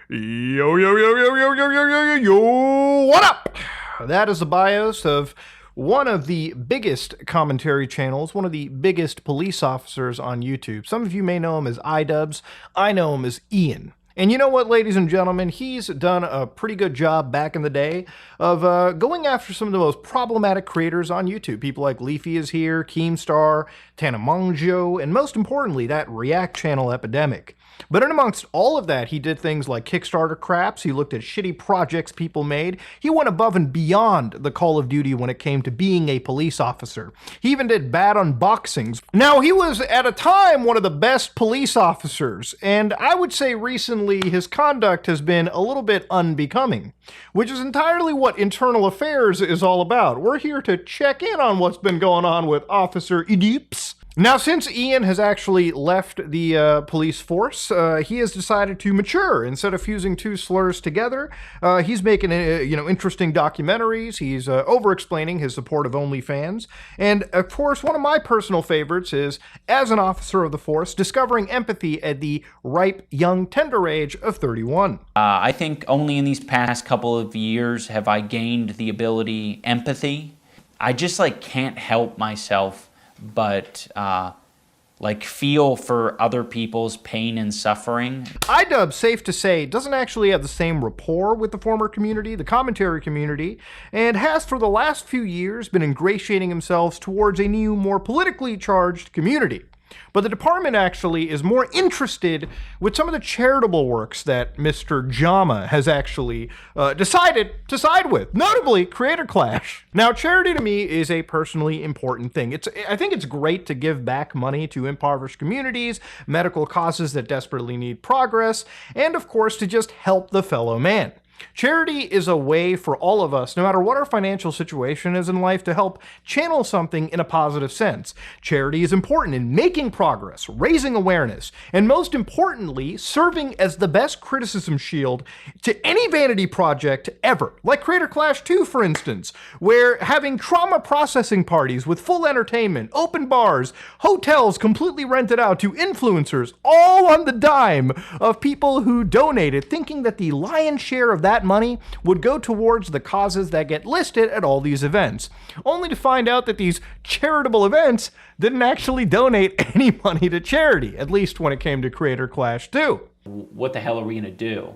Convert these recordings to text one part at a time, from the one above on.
Yo, yo, yo, yo, yo, yo, yo, yo, yo, yo, what up? That is the BIOS of one of the biggest commentary channels, one of the biggest police officers on YouTube. Some of you may know him as iDubbbz. I know him as Ian. And you know what, ladies and gentlemen, he's done a pretty good job back in the day of going after some of the most problematic creators on YouTube. People like Leafy is here, Keemstar, Tanamangjo, and most importantly, that React channel epidemic. But in amongst all of that, he did things like Kickstarter craps, he looked at shitty projects people made, he went above and beyond the Call of Duty when it came to being a police officer. He even did bad unboxings. Now, he was at a time one of the best police officers, and I would say recently his conduct has been a little bit unbecoming, which is entirely what Internal Affairs is all about. We're here to check in on what's been going on with Officer iDubbbz. Now, since Ian has actually left the police force, he has decided to mature. Instead of fusing two slurs together, he's making interesting documentaries. He's over-explaining his support of OnlyFans. And, of course, one of my personal favorites is, as an officer of the force, discovering empathy at the ripe, young, tender age of 31. I think only in these past couple of years have I gained the ability empathy. I just, can't help myself but feel for other people's pain and suffering. iDubbbz, safe to say, doesn't actually have the same rapport with the former community, the commentary community, and has for the last few years been ingratiating himself towards a new, more politically charged community. But the department actually is more interested with some of the charitable works that Mr. Jama has actually decided to side with, notably Creator Clash. Now, charity to me is a personally important thing. I think it's great to give back money to impoverished communities, medical causes that desperately need progress, and of course to just help the fellow man. Charity is a way for all of us, no matter what our financial situation is in life, to help channel something in a positive sense. Charity is important in making progress, raising awareness, and most importantly, serving as the best criticism shield to any vanity project ever. Like Creator Clash 2, for instance, where having trauma processing parties with full entertainment, open bars, hotels completely rented out to influencers, all on the dime of people who donated, thinking that the lion's share of that money would go towards the causes that get listed at all these events, only to find out that these charitable events didn't actually donate any money to charity, at least when it came to Creator Clash 2. What the hell are we gonna do?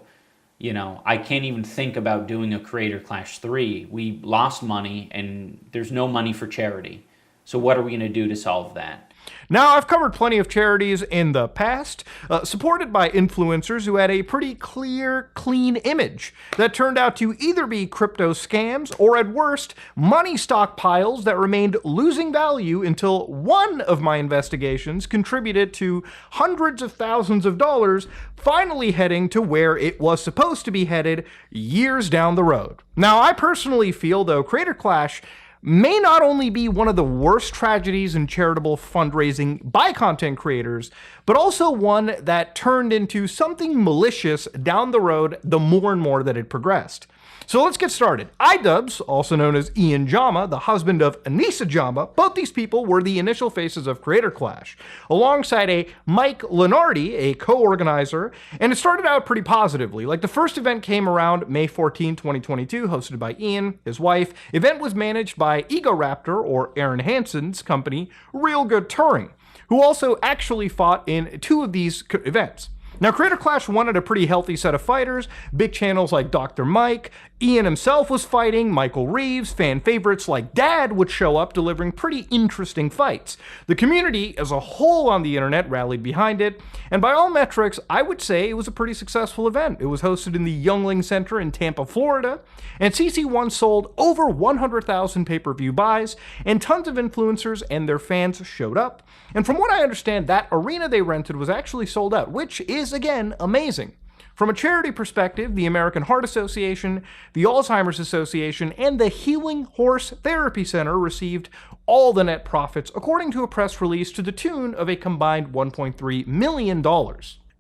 You know, I can't even think about doing a Creator Clash 3. We lost money and there's no money for charity. So what are we gonna do to solve that? Now, I've covered plenty of charities in the past, supported by influencers who had a pretty clear, clean image that turned out to either be crypto scams or, at worst, money stockpiles that remained losing value until one of my investigations contributed to hundreds of thousands of dollars finally heading to where it was supposed to be headed years down the road. Now, I personally feel, though, Creator Clash may not only be one of the worst tragedies in charitable fundraising by content creators, but also one that turned into something malicious down the road the more and more that it progressed. So let's get started. iDubbbz, also known as Ian Jama, the husband of Anissa Jama, both these people were the initial faces of Creator Clash, alongside a Mike Lenardi, a co-organizer, and it started out pretty positively. Like, the first event came around May 14, 2022, hosted by Ian, his wife. Event was managed by Egoraptor, or Aaron Hansen's company, Real Good Touring, who also actually fought in two of these events. Now, Creator Clash wanted a pretty healthy set of fighters. Big channels like Dr. Mike, Ian himself was fighting, Michael Reeves, fan favorites like Dad would show up delivering pretty interesting fights. The community as a whole on the internet rallied behind it, and by all metrics, I would say it was a pretty successful event. It was hosted in the Youngling Center in Tampa, Florida, and CC1 sold over 100,000 pay-per-view buys, and tons of influencers and their fans showed up. And from what I understand, that arena they rented was actually sold out, which is, again, amazing. From a charity perspective, the American Heart Association, the Alzheimer's Association, and the Healing Horse Therapy Center received all the net profits, according to a press release, to the tune of a combined $1.3 million.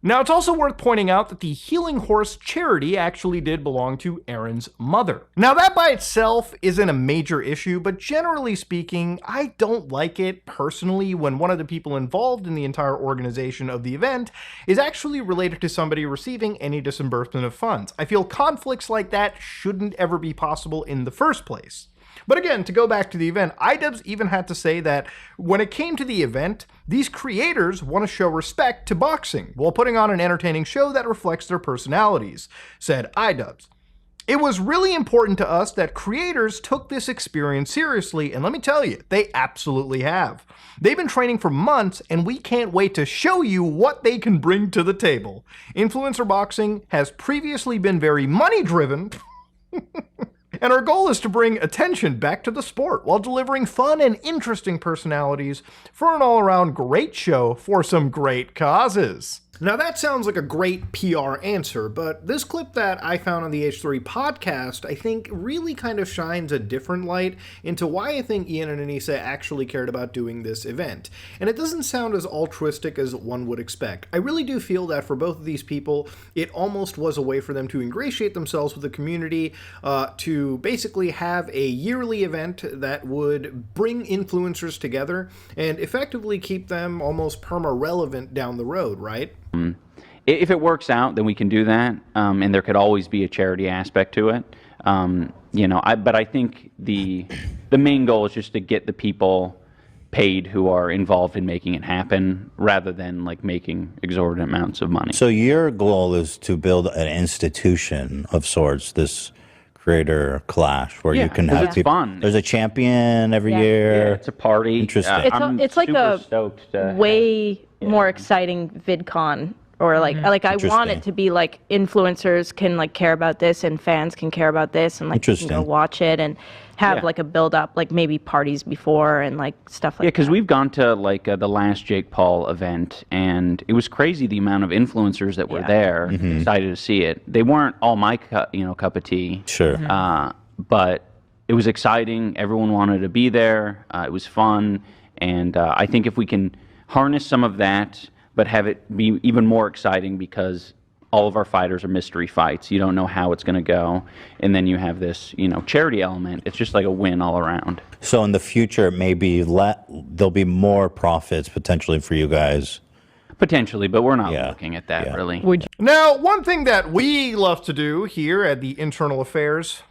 Now, it's also worth pointing out that the Healing Horse charity actually did belong to Aaron's mother. Now, that by itself isn't a major issue, but generally speaking, I don't like it personally when one of the people involved in the entire organization of the event is actually related to somebody receiving any disbursement of funds. I feel conflicts like that shouldn't ever be possible in the first place. But again, to go back to the event, iDubbbz even had to say that when it came to the event, these creators want to show respect to boxing while putting on an entertaining show that reflects their personalities, said iDubbbz. It was really important to us that creators took this experience seriously, and let me tell you, they absolutely have. They've been training for months, and we can't wait to show you what they can bring to the table. Influencer boxing has previously been very money-driven, and our goal is to bring attention back to the sport while delivering fun and interesting personalities for an all-around great show for some great causes. Now that sounds like a great PR answer, but this clip that I found on the H3 podcast, I think really kind of shines a different light into why I think Ian and Anissa actually cared about doing this event. And it doesn't sound as altruistic as one would expect. I really do feel that for both of these people, it almost was a way for them to ingratiate themselves with the community, to basically have a yearly event that would bring influencers together and effectively keep them almost perma-relevant down the road, right? If it works out, then we can do that, and there could always be a charity aspect to it. But I think the main goal is just to get the people paid who are involved in making it happen, rather than like making exorbitant amounts of money. So your goal is to build an institution of sorts, this creator clash, where you can have it's people. fun. There's a champion every year. Yeah, it's a party. Interesting. It's like a stoked to way more exciting VidCon, or like I want it to be like influencers can like care about this and fans can care about this, and like you can go watch it and have like a build up, like maybe parties before and like stuff like that. Yeah, because we've gone to like the last Jake Paul event, and it was crazy the amount of influencers that were there, excited to see it. They weren't all my cup of tea. Sure. But it was exciting. Everyone wanted to be there. It was fun, and I think if we can harness some of that, but have it be even more exciting, because all of our fighters are mystery fights. You don't know how it's going to go. And then you have this, charity element. It's just like a win all around. So in the future, maybe there'll be more profits potentially for you guys. Potentially, but we're not looking at that really. Now, one thing that we love to do here at the Internal Affairs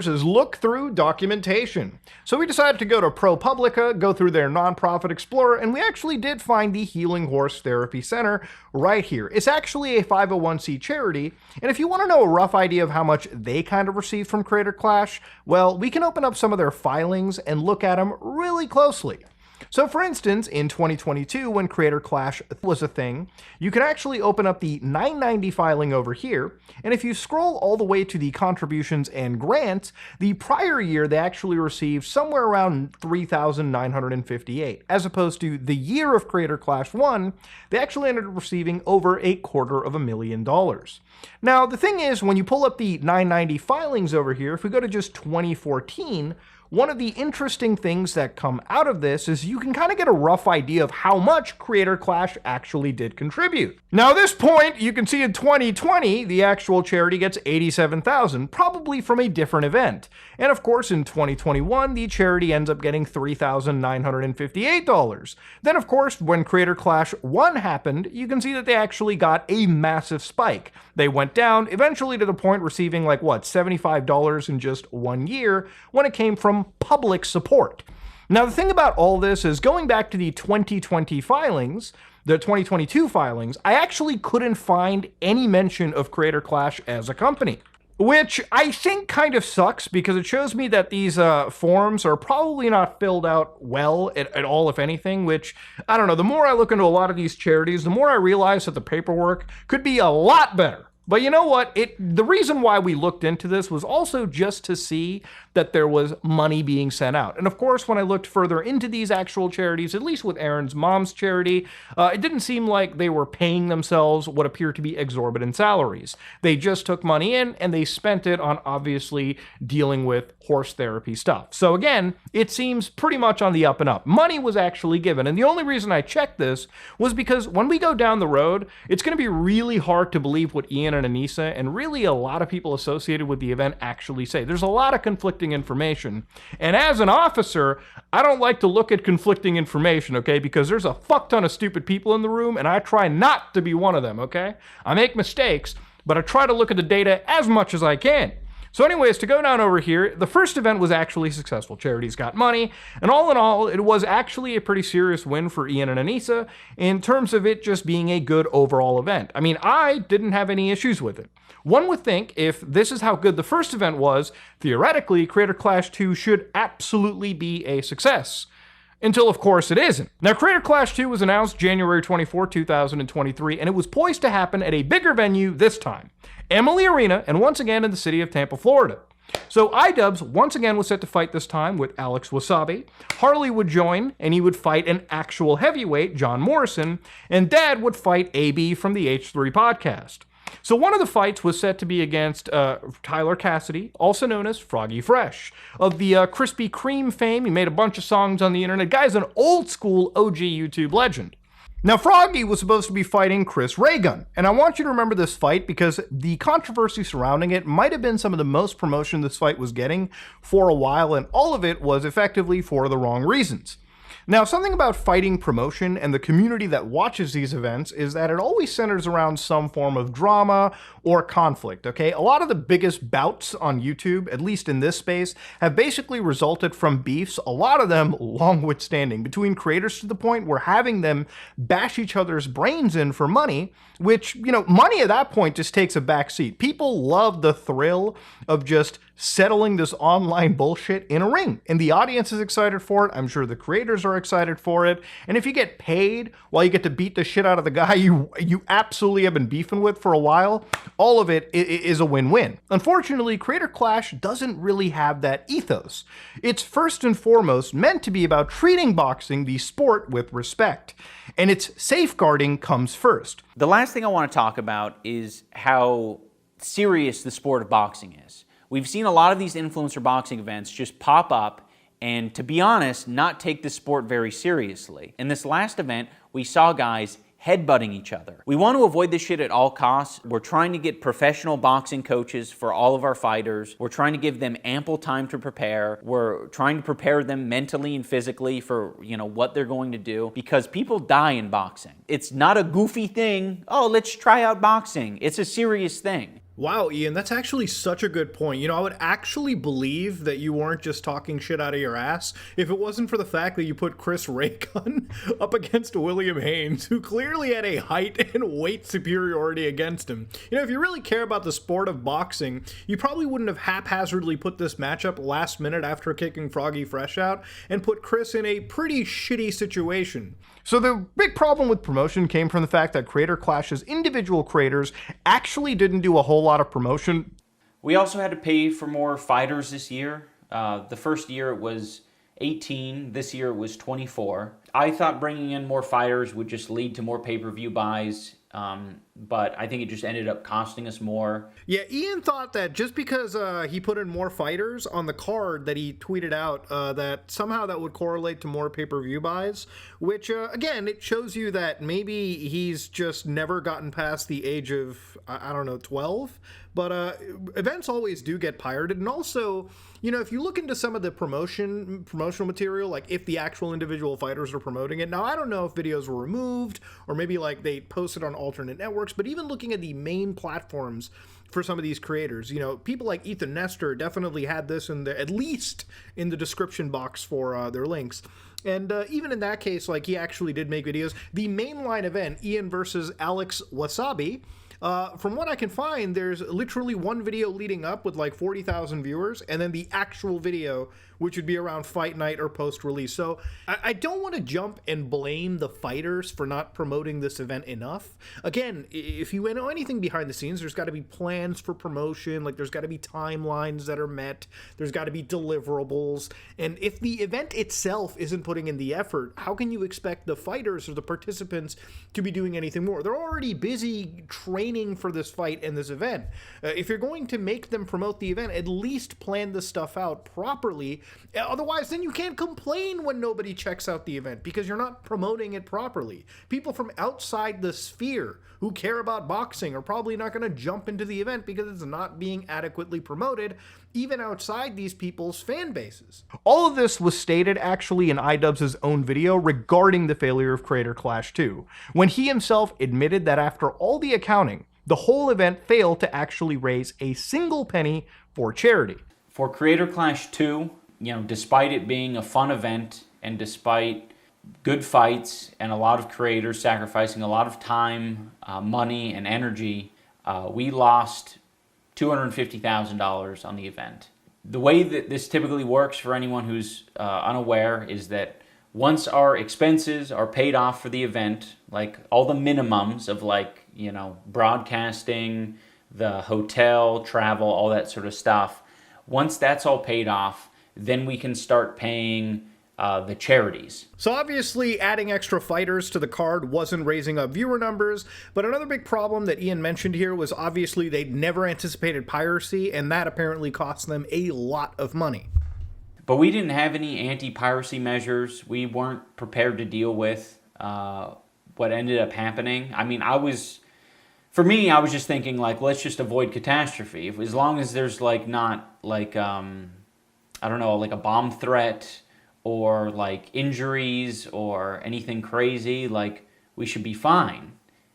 is look through documentation. So we decided to go to ProPublica, go through their nonprofit explorer, and we actually did find the Healing Horse Therapy Center right here. It's actually a 501c charity, and if you want to know a rough idea of how much they kind of received from Creator Clash, well, we can open up some of their filings and look at them really closely. So for instance, in 2022, when Creator Clash was a thing, you can actually open up the 990 filing over here, and if you scroll all the way to the contributions and grants, the prior year they actually received somewhere around 3,958, as opposed to the year of Creator Clash 1, they actually ended up receiving over $250,000. Now, the thing is, when you pull up the 990 filings over here, if we go to just 2014, one of the interesting things that come out of this is you can kind of get a rough idea of how much Creator Clash actually did contribute. Now, at this point, you can see in 2020, the actual charity gets $87,000, probably from a different event. And of course, in 2021, the charity ends up getting $3,958. Then, of course, when Creator Clash 1 happened, you can see that they actually got a massive spike. They went down, eventually to the point receiving like, $75 in just 1 year when it came from public support. Now, the thing about all this is, going back to the 2020 filings, the 2022 filings, I actually couldn't find any mention of Creator Clash as a company, which I think kind of sucks, because it shows me that these forms are probably not filled out well at all, if anything, which, I don't know, the more I look into a lot of these charities, the more I realize that the paperwork could be a lot better. But you know what? The reason why we looked into this was also just to see that there was money being sent out. And of course, when I looked further into these actual charities, at least with Aaron's mom's charity, it didn't seem like they were paying themselves what appeared to be exorbitant salaries. They just took money in and they spent it on obviously dealing with horse therapy stuff. So again, it seems pretty much on the up and up. Money was actually given. And the only reason I checked this was because when we go down the road, it's going to be really hard to believe what Ian and Anissa and really a lot of people associated with the event actually say. There's a lot of conflicting information. And as an officer, I don't like to look at conflicting information, okay? Because there's a fuck ton of stupid people in the room and I try not to be one of them, okay? I make mistakes, but I try to look at the data as much as I can. So anyways, to go down over here, the first event was actually successful. Charities got money, and all in all, it was actually a pretty serious win for Ian and Anissa in terms of it just being a good overall event. I mean, I didn't have any issues with it. One would think if this is how good the first event was, theoretically, Creator Clash 2 should absolutely be a success. Until, of course, it isn't. Now, Creator Clash 2 was announced January 24, 2023, and it was poised to happen at a bigger venue this time, Emily Arena, and once again in the city of Tampa, Florida. So iDubbbz once again was set to fight this time with Alex Wasabi. Harley would join, and he would fight an actual heavyweight, John Morrison, and Dad would fight AB from the H3 podcast. So one of the fights was set to be against Tyler Cassidy, also known as Froggy Fresh, of the Krispy Kreme fame. He made a bunch of songs on the internet. Guy's an old school OG YouTube legend. Now, Froggy was supposed to be fighting Chris Raygun, and I want you to remember this fight because the controversy surrounding it might have been some of the most promotion this fight was getting for a while, and all of it was effectively for the wrong reasons. Now, something about fighting promotion and the community that watches these events is that it always centers around some form of drama or conflict, okay? A lot of the biggest bouts on YouTube, at least in this space, have basically resulted from beefs, a lot of them long withstanding, between creators to the point where having them bash each other's brains in for money, which, you know, money at that point just takes a back seat. People love the thrill of just settling this online bullshit in a ring. And the audience is excited for it. I'm sure the creators are excited for it. And if you get paid while you get to beat the shit out of the guy you absolutely have been beefing with for a while, all of it is a win-win. Unfortunately, Creator Clash doesn't really have that ethos. It's first and foremost meant to be about treating boxing, the sport, with respect. And its safeguarding comes first. The last thing I want to talk about is how serious the sport of boxing is. We've seen a lot of these influencer boxing events just pop up and, to be honest, not take the sport very seriously. In this last event, we saw guys headbutting each other. We want to avoid this shit at all costs. We're trying to get professional boxing coaches for all of our fighters. We're trying to give them ample time to prepare. We're trying to prepare them mentally and physically for, what they're going to do, because people die in boxing. It's not a goofy thing. Oh, let's try out boxing. It's a serious thing. Wow, Ian, that's actually such a good point. I would actually believe that you weren't just talking shit out of your ass if it wasn't for the fact that you put Chris Raygun up against William Haynes, who clearly had a height and weight superiority against him. If you really care about the sport of boxing, you probably wouldn't have haphazardly put this matchup last minute after kicking Froggy Fresh out and put Chris in a pretty shitty situation. So the big problem with promotion came from the fact that Creator Clash's individual creators actually didn't do a whole lot of promotion. We also had to pay for more fighters this year. The first year it was 18, this year it was 24. I thought bringing in more fighters would just lead to more pay-per-view buys, but I think it just ended up costing us more. Yeah, Ian thought that just because he put in more fighters on the card that he tweeted out, that somehow that would correlate to more pay-per-view buys, which, again, it shows you that maybe he's just never gotten past the age of, 12. But events always do get pirated. And also, if you look into some of the promotional material, like if the actual individual fighters are promoting it. Now, I don't know if videos were removed or maybe like they posted on alternate networks, but even looking at the main platforms for some of these creators, people like Ethan Nestor definitely had this at least in the description box for their links. And even in that case, like he actually did make videos. The mainline event, Ian versus Alex Wasabi, From what I can find, there's literally one video leading up with like 40,000 viewers, and then the actual video, which would be around fight night or post-release. So I don't want to jump and blame the fighters for not promoting this event enough. Again, if you know anything behind the scenes, there's got to be plans for promotion, like there's got to be timelines that are met, there's got to be deliverables, and if the event itself isn't putting in the effort, how can you expect the fighters or the participants to be doing anything more? They're already busy training for this fight and this event. If you're going to make them promote the event, at least plan this stuff out properly. Otherwise, then you can't complain when nobody checks out the event because you're not promoting it properly. People from outside the sphere who care about boxing are probably not going to jump into the event because it's not being adequately promoted, even outside these people's fan bases. All of this was stated actually in iDubbbz's own video regarding the failure of Creator Clash 2, when he himself admitted that after all the accounting, the whole event failed to actually raise a single penny for charity. For Creator Clash 2, despite it being a fun event and despite good fights and a lot of creators sacrificing a lot of time, money, and energy, we lost $250,000 on the event. The way that this typically works for anyone who's unaware is that once our expenses are paid off for the event, like all the minimums of broadcasting, the hotel, travel, all that sort of stuff, once that's all paid off, then we can start paying the charities. So obviously adding extra fighters to the card wasn't raising up viewer numbers, but another big problem that Ian mentioned here was obviously they'd never anticipated piracy, and that apparently cost them a lot of money. But we didn't have any anti-piracy measures. We weren't prepared to deal with what ended up happening. I mean, I was just thinking let's just avoid catastrophe. As long as there's not a bomb threat or injuries or anything crazy, we should be fine.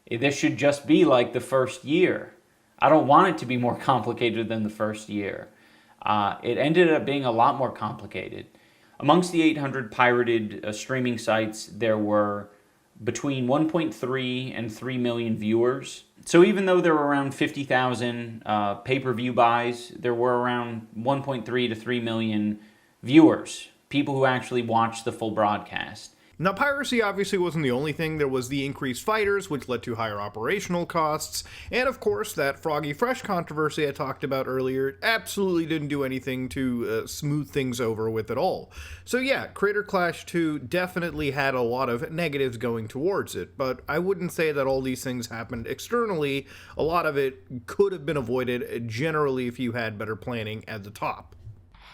This should just be the first year. I don't want it to be more complicated than the first year. It ended up being a lot more complicated. Amongst the 800 pirated streaming sites, there were between 1.3 and 3 million viewers. So even though there were around 50,000 pay-per-view buys, there were around 1.3 to 3 million viewers, people who actually watched the full broadcast. Now, piracy obviously wasn't the only thing. There was the increased fighters, which led to higher operational costs, and of course, that Froggy Fresh controversy I talked about earlier absolutely didn't do anything to smooth things over with at all. So yeah, Creator Clash 2 definitely had a lot of negatives going towards it, but I wouldn't say that all these things happened externally. A lot of it could have been avoided generally if you had better planning at the top.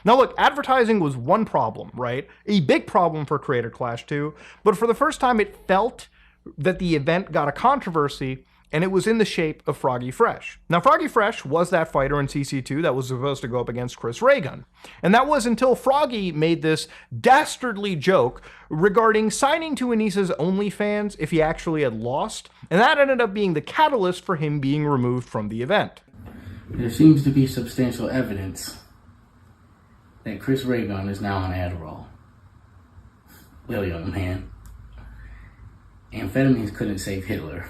Now look, advertising was one problem, right? A big problem for Creator Clash 2, but for the first time it felt that the event got a controversy, and it was in the shape of Froggy Fresh. Now Froggy Fresh was that fighter in CC2 that was supposed to go up against Chris Raygun, and that was until Froggy made this dastardly joke regarding signing to Anissa's OnlyFans if he actually had lost, and that ended up being the catalyst for him being removed from the event. There seems to be substantial evidence that Chris Raygun is now on Adderall. Well, young man, amphetamines couldn't save Hitler,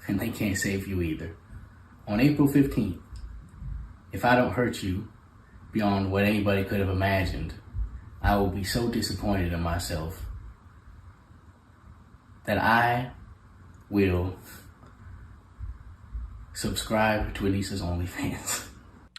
and they can't save you either. On April 15th, if I don't hurt you beyond what anybody could have imagined, I will be so disappointed in myself that I will subscribe to Anissa's OnlyFans.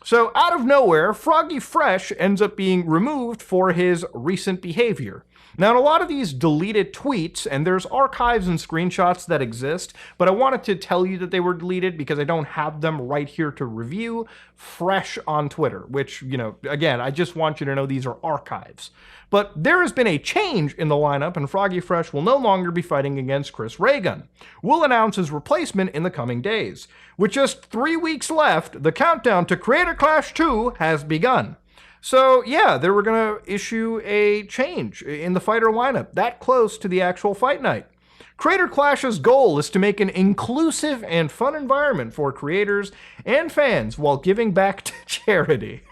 So out of nowhere, Froggy Fresh ends up being removed for his recent behavior. Now, in a lot of these deleted tweets, and there's archives and screenshots that exist, but I wanted to tell you that they were deleted because I don't have them right here to review, fresh on Twitter, which, again, I just want you to know these are archives. But there has been a change in the lineup, and Froggy Fresh will no longer be fighting against Chris Raygun. We'll announce his replacement in the coming days. With just 3 weeks left, the countdown to Creator Clash 2 has begun. So yeah, they were going to issue a change in the fighter lineup, that close to the actual fight night. Creator Clash's goal is to make an inclusive and fun environment for creators and fans while giving back to charity.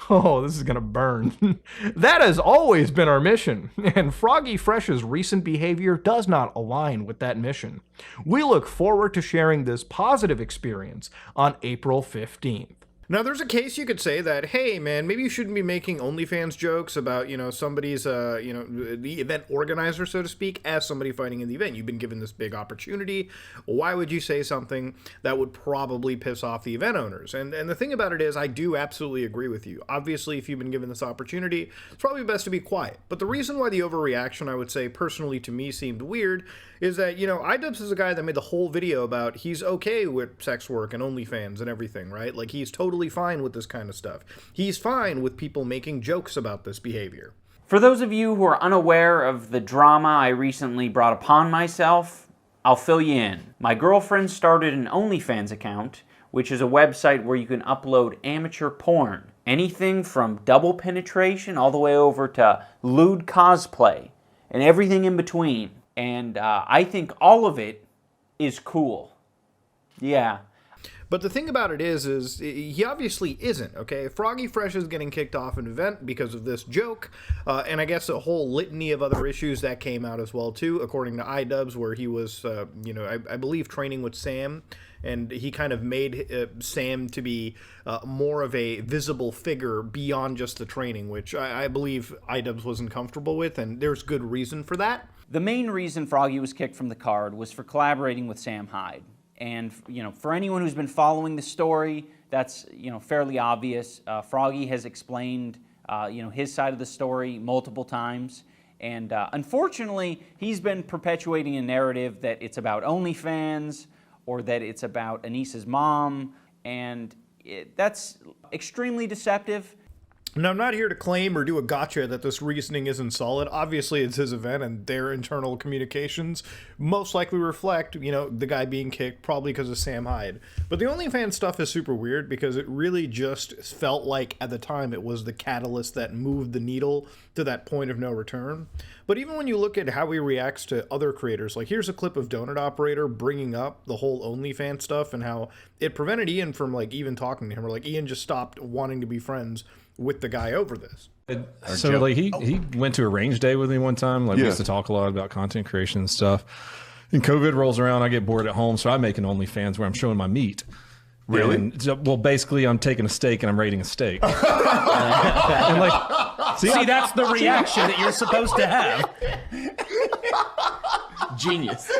Oh, this is gonna burn. That has always been our mission, and Froggy Fresh's recent behavior does not align with that mission. We look forward to sharing this positive experience on April 15th. Now, there's a case you could say that, hey, man, maybe you shouldn't be making OnlyFans jokes about, somebody's, the event organizer, so to speak, as somebody fighting in the event. You've been given this big opportunity. Why would you say something that would probably piss off the event owners? And the thing about it is, I do absolutely agree with you. Obviously, if you've been given this opportunity, it's probably best to be quiet. But the reason why the overreaction, I would say, personally to me seemed weird is that, iDubbbz is a guy that made the whole video about he's okay with sex work and OnlyFans and everything, right? Like, he's totally fine with this kind of stuff. He's fine with people making jokes about this behavior. For those of you who are unaware of the drama I recently brought upon myself, I'll fill you in. My girlfriend started an OnlyFans account, which is a website where you can upload amateur porn. Anything from double penetration all the way over to lewd cosplay and everything in between. And I think all of it is cool. Yeah. But the thing about it is he obviously isn't, okay? Froggy Fresh is getting kicked off an event because of this joke, and I guess a whole litany of other issues that came out as well, too, according to iDubbbz, where he was, I believe training with Sam, and he kind of made Sam to be more of a visible figure beyond just the training, which I believe iDubbbz wasn't comfortable with, and there's good reason for that. The main reason Froggy was kicked from the card was for collaborating with Sam Hyde. And, for anyone who's been following the story, that's, fairly obvious. Froggy has explained, his side of the story multiple times. And unfortunately, he's been perpetuating a narrative that it's about OnlyFans or that it's about Anissa's mom. And that's extremely deceptive. Now, I'm not here to claim or do a gotcha that this reasoning isn't solid. Obviously, it's his event, and their internal communications most likely reflect, the guy being kicked, probably because of Sam Hyde. But the OnlyFans stuff is super weird because it really just felt like, at the time, it was the catalyst that moved the needle to that point of no return. But even when you look at how he reacts to other creators, like here's a clip of Donut Operator bringing up the whole OnlyFans stuff and how it prevented Ian from, even talking to him, or, Ian just stopped wanting to be friends with the guy over this. So he went to a range day with me one time. We used to talk a lot about content creation and stuff. And COVID rolls around, I get bored at home, so I make an OnlyFans where I'm showing my meat. Really? And so, basically, I'm taking a steak and I'm rating a steak. and see, that's the reaction that you're supposed to have. Genius.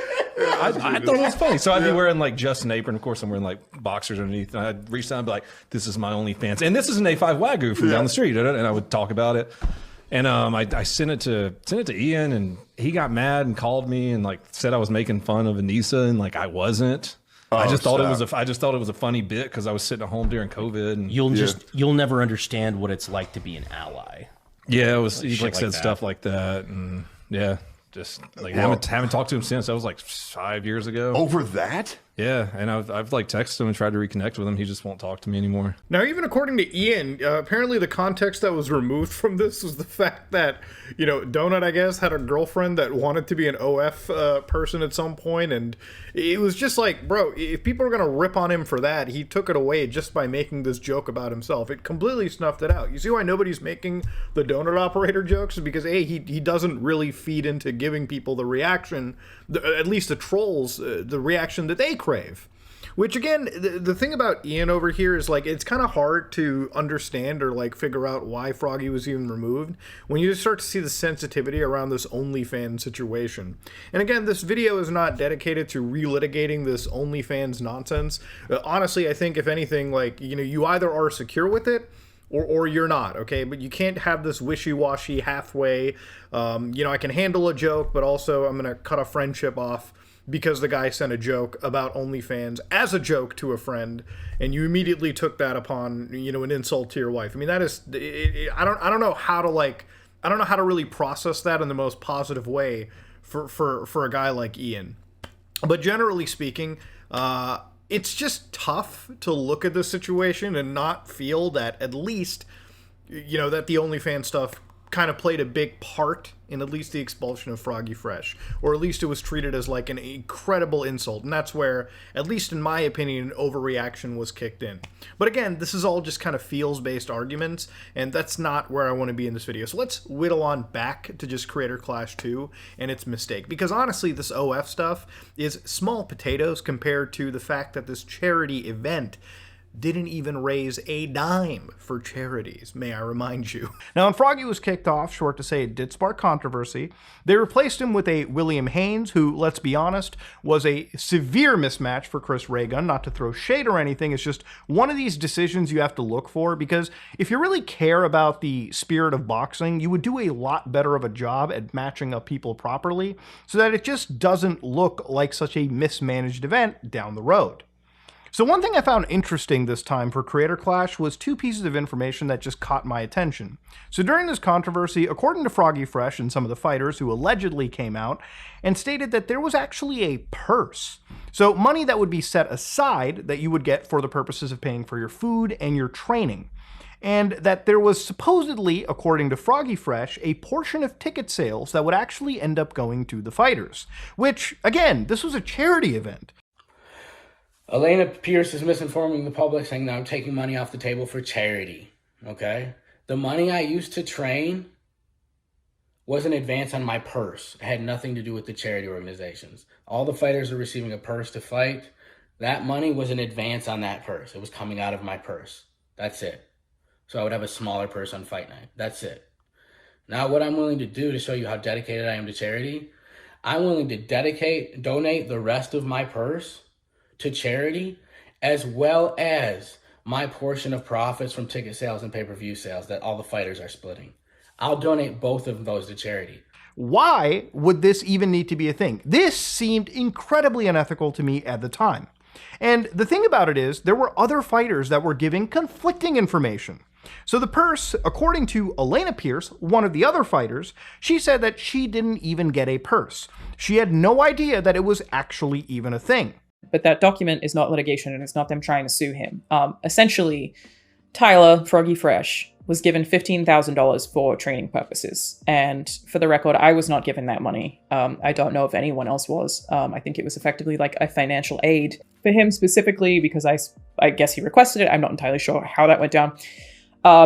I thought it was funny. So I'd be wearing just an apron. Of course, I'm wearing boxers underneath. And I'd reach down and be like, this is my OnlyFans. And this is an A5 Wagyu from down the street. And I would talk about it. And I sent it to Ian, and he got mad and called me and said I was making fun of Anissa, and I wasn't. I just thought it was a funny bit because I was sitting at home during COVID. And you'll never understand what it's like to be an ally. Yeah, it was. He said stuff like that, and just haven't talked to him since. That was 5 years ago. Over that? Yeah, and I've texted him and tried to reconnect with him. He just won't talk to me anymore. Now, even according to Ian, apparently the context that was removed from this was the fact that, Donut, I guess, had a girlfriend that wanted to be an OF person at some point, and it was just bro, if people are going to rip on him for that, he took it away just by making this joke about himself. It completely snuffed it out. You see why nobody's making the Donut Operator jokes? Because, A, he doesn't really feed into giving people the reaction, at least the trolls, the reaction that they crave. Which, again, the thing about Ian over here is, it's kind of hard to understand or, figure out why Froggy was even removed when you start to see the sensitivity around this OnlyFans situation. And, again, this video is not dedicated to relitigating this OnlyFans nonsense. Honestly, I think, if anything, you either are secure with it or you're not, okay? But you can't have this wishy-washy halfway, I can handle a joke, but also I'm going to cut a friendship off because the guy sent a joke about OnlyFans as a joke to a friend, and you immediately took that upon, an insult to your wife. I mean, that is, I don't know how to I don't know how to really process that in the most positive way for a guy like Ian. But generally speaking, it's just tough to look at this situation and not feel that at least, that the OnlyFans stuff kind of played a big part in at least the expulsion of Froggy Fresh, or at least it was treated as like an incredible insult, and that's where, at least in my opinion, an overreaction was kicked in. But again, this is all just kind of feels-based arguments, and that's not where I want to be in this video. So let's whittle on back to just Creator Clash 2 and its mistake, because honestly, this OF stuff is small potatoes compared to the fact that this charity event didn't even raise a dime for charities, may I remind you. Now, when Froggy was kicked off, short to say it did spark controversy, they replaced him with a William Haynes, who, let's be honest, was a severe mismatch for Chris Raygun. Not to throw shade or anything, it's just one of these decisions you have to look for, because if you really care about the spirit of boxing, you would do a lot better of a job at matching up people properly, so that it just doesn't look like such a mismanaged event down the road. So one thing I found interesting this time for Creator Clash was two pieces of information that just caught my attention. So during this controversy, according to Froggy Fresh and some of the fighters who allegedly came out and stated that there was actually a purse. So money that would be set aside that you would get for the purposes of paying for your food and your training. And that there was supposedly, according to Froggy Fresh, a portion of ticket sales that would actually end up going to the fighters. Which, again, this was a charity event. Elena Pierce is misinforming the public, saying that I'm taking money off the table for charity, okay? The money I used to train was an advance on my purse. It had nothing to do with the charity organizations. All the fighters are receiving a purse to fight. That money was an advance on that purse. It was coming out of my purse. That's it. So I would have a smaller purse on fight night. That's it. Now what I'm willing to do to show you how dedicated I am to charity, I'm willing to donate the rest of my purse to charity, as well as my portion of profits from ticket sales and pay-per-view sales that all the fighters are splitting. I'll donate both of those to charity. Why would this even need to be a thing? This seemed incredibly unethical to me at the time. And the thing about it is, there were other fighters that were giving conflicting information. So the purse, according to Elena Pierce, one of the other fighters, she said that she didn't even get a purse. She had no idea that it was actually even a thing. But that document is not litigation, and it's not them trying to sue him. Essentially, Tyler, Froggy Fresh, was given $15,000 for training purposes. And for the record, I was not given that money. I don't know if anyone else was. I think it was effectively like a financial aid for him specifically, because I guess he requested it. I'm not entirely sure how that went down,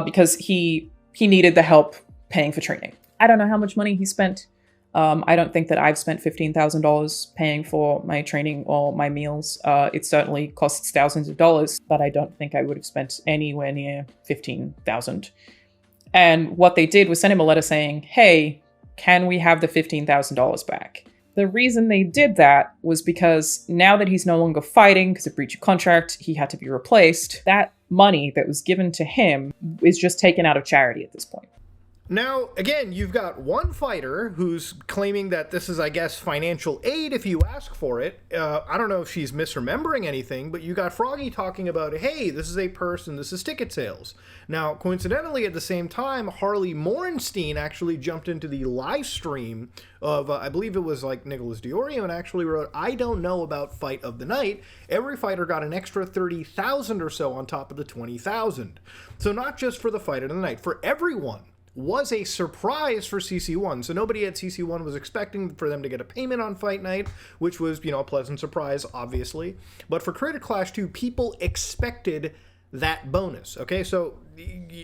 because he needed the help paying for training. I don't know how much money he spent. I don't think that I've spent $15,000 paying for my training or my meals. It certainly costs thousands of dollars, but I don't think I would have spent anywhere near $15,000. And what they did was send him a letter saying, hey, can we have the $15,000 back? The reason they did that was because now that he's no longer fighting because of breach of contract, he had to be replaced. That money that was given to him is just taken out of charity at this point. Now, again, you've got one fighter who's claiming that this is, I guess, financial aid if you ask for it. I don't know if she's misremembering anything, but you got Froggy talking about, hey, this is a purse and this is ticket sales. Now, coincidentally, at the same time, Harley Morenstein actually jumped into the live stream of, I believe it was like Nicholas Diorio, and actually wrote, I don't know about Fight of the Night. Every fighter got an extra $30,000 or so on top of the $20,000. So not just for the Fight of the Night, for everyone. Was a surprise for CC1. So nobody at CC1 was expecting for them to get a payment on fight night, which was, a pleasant surprise, obviously. But for Creator Clash 2, people expected that bonus. Okay, so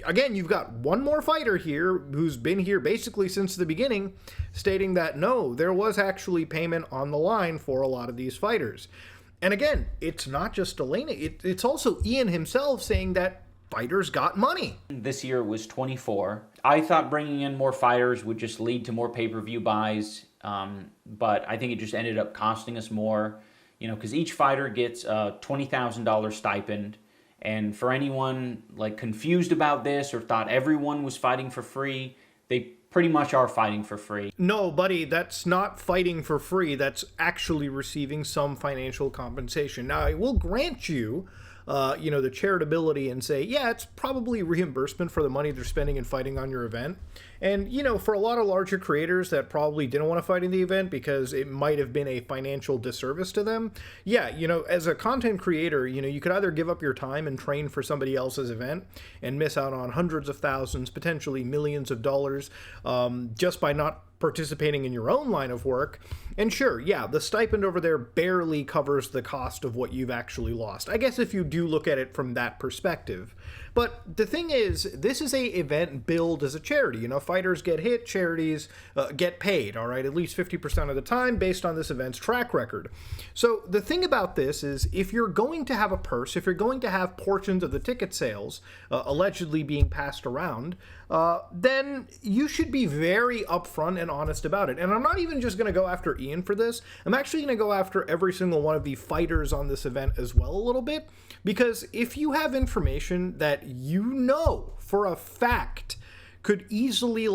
again, you've got one more fighter here who's been here basically since the beginning, stating that no, there was actually payment on the line for a lot of these fighters. And again, it's not just Elena, it's also Ian himself saying that fighters got money. This year it was 24. I thought bringing in more fighters would just lead to more pay-per-view buys, but I think it just ended up costing us more, because each fighter gets a $20,000 stipend. And for anyone confused about this or thought everyone was fighting for free, they pretty much are fighting for free. No, buddy, that's not fighting for free. That's actually receiving some financial compensation. Now, I will grant you, the charitability and say, yeah, it's probably reimbursement for the money they're spending in fighting on your event. And, for a lot of larger creators that probably didn't want to fight in the event because it might have been a financial disservice to them, yeah, as a content creator, you could either give up your time and train for somebody else's event and miss out on hundreds of thousands, potentially millions of dollars, just by not participating in your own line of work. And sure, yeah, the stipend over there barely covers the cost of what you've actually lost, I guess, if you do look at it from that perspective. But the thing is, this is a event billed as a charity. Fighters get hit, charities get paid, all right, at least 50% of the time based on this event's track record. So the thing about this is, if you're going to have a purse, if you're going to have portions of the ticket sales allegedly being passed around, then you should be very upfront and honest about it. And I'm not even just going to go after Ian for this. I'm actually going to go after every single one of the fighters on this event as well a little bit, because if you have information that for a fact could easily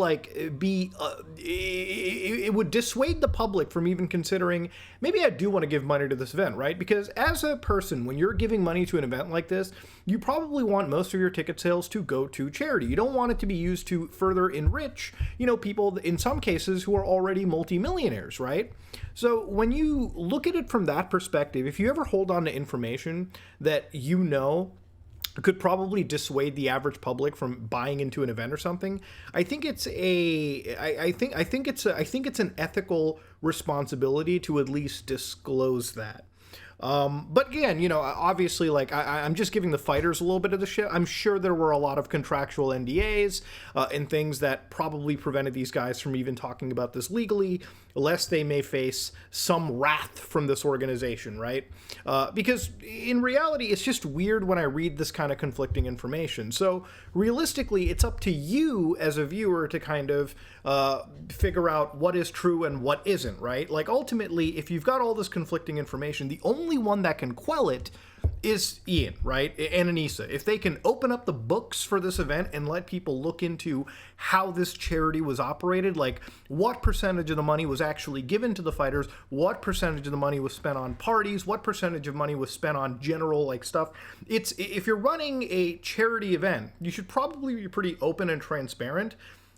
be it would dissuade the public from even considering, maybe I do want to give money to this event, right? Because as a person, when you're giving money to an event like this, you probably want most of your ticket sales to go to charity. You don't want it to be used to further enrich, people in some cases who are already multimillionaires, right? So when you look at it from that perspective, if you ever hold on to information that could probably dissuade the average public from buying into an event or something, I think it's an ethical responsibility to at least disclose that. But again, obviously, I'm just giving the fighters a little bit of the shit. I'm sure there were a lot of contractual NDAs and things that probably prevented these guys from even talking about this legally, lest they may face some wrath from this organization, right? Because in reality, it's just weird when I read this kind of conflicting information. So realistically, it's up to you as a viewer to kind of figure out what is true and what isn't, right? Ultimately, if you've got all this conflicting information, the only one that can quell it is Ian, right? And Anissa. If they can open up the books for this event and let people look into how this charity was operated, what percentage of the money was actually given to the fighters, what percentage of the money was spent on parties, what percentage of money was spent on general stuff. If you're running a charity event, you should probably be pretty open and transparent,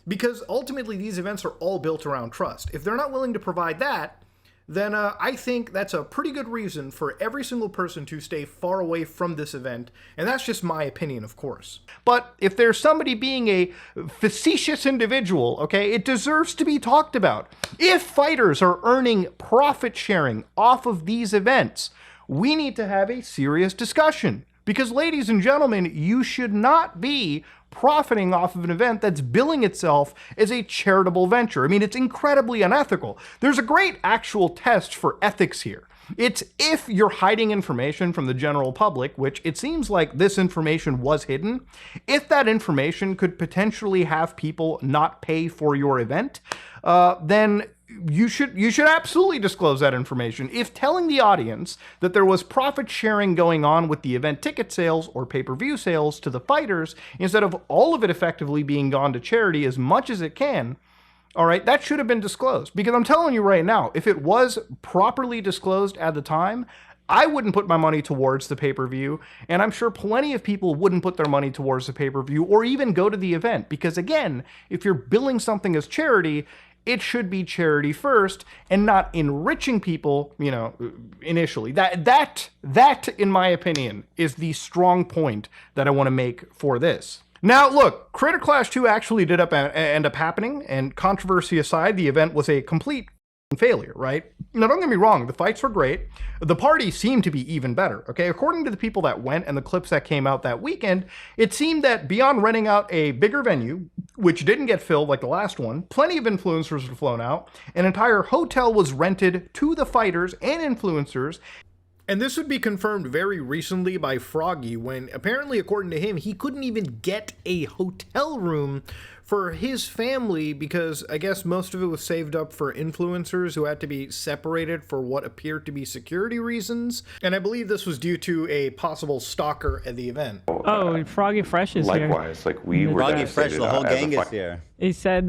because ultimately these events are all built around trust. If they're not willing to provide that, then I think that's a pretty good reason for every single person to stay far away from this event. And that's just my opinion, of course. But if there's somebody being a facetious individual, okay, it deserves to be talked about. If fighters are earning profit sharing off of these events, we need to have a serious discussion. Because, ladies and gentlemen, you should not be profiting off of an event that's billing itself as a charitable venture. I mean, it's incredibly unethical. There's a great actual test for ethics here. It's if you're hiding information from the general public, which it seems like this information was hidden, if that information could potentially have people not pay for your event, then you should absolutely disclose that information. If telling the audience that there was profit sharing going on with the event ticket sales or pay-per-view sales to the fighters, instead of all of it effectively being gone to charity as much as it can, all right, that should have been disclosed. Because I'm telling you right now, if it was properly disclosed at the time, I wouldn't put my money towards the pay-per-view, and I'm sure plenty of people wouldn't put their money towards the pay-per-view or even go to the event. Because again, if you're billing something as charity, it should be charity first and not enriching people, initially. That, in my opinion, is the strong point that I want to make for this. Now, look, Creator Clash 2 actually did end up happening, and controversy aside, the event was a complete failure, right? Now, don't get me wrong, the fights were great. The party seemed to be even better, okay? According to the people that went and the clips that came out that weekend, it seemed that beyond renting out a bigger venue, which didn't get filled like the last one, plenty of influencers were flown out, an entire hotel was rented to the fighters and influencers. And this would be confirmed very recently by Froggy when, apparently, according to him, he couldn't even get a hotel room for his family because I guess most of it was saved up for influencers who had to be separated for what appeared to be security reasons. And I believe this was due to a possible stalker at the event. Oh, Froggy Fresh is here. Likewise, we were Froggy Fresh, the whole gang is here. He said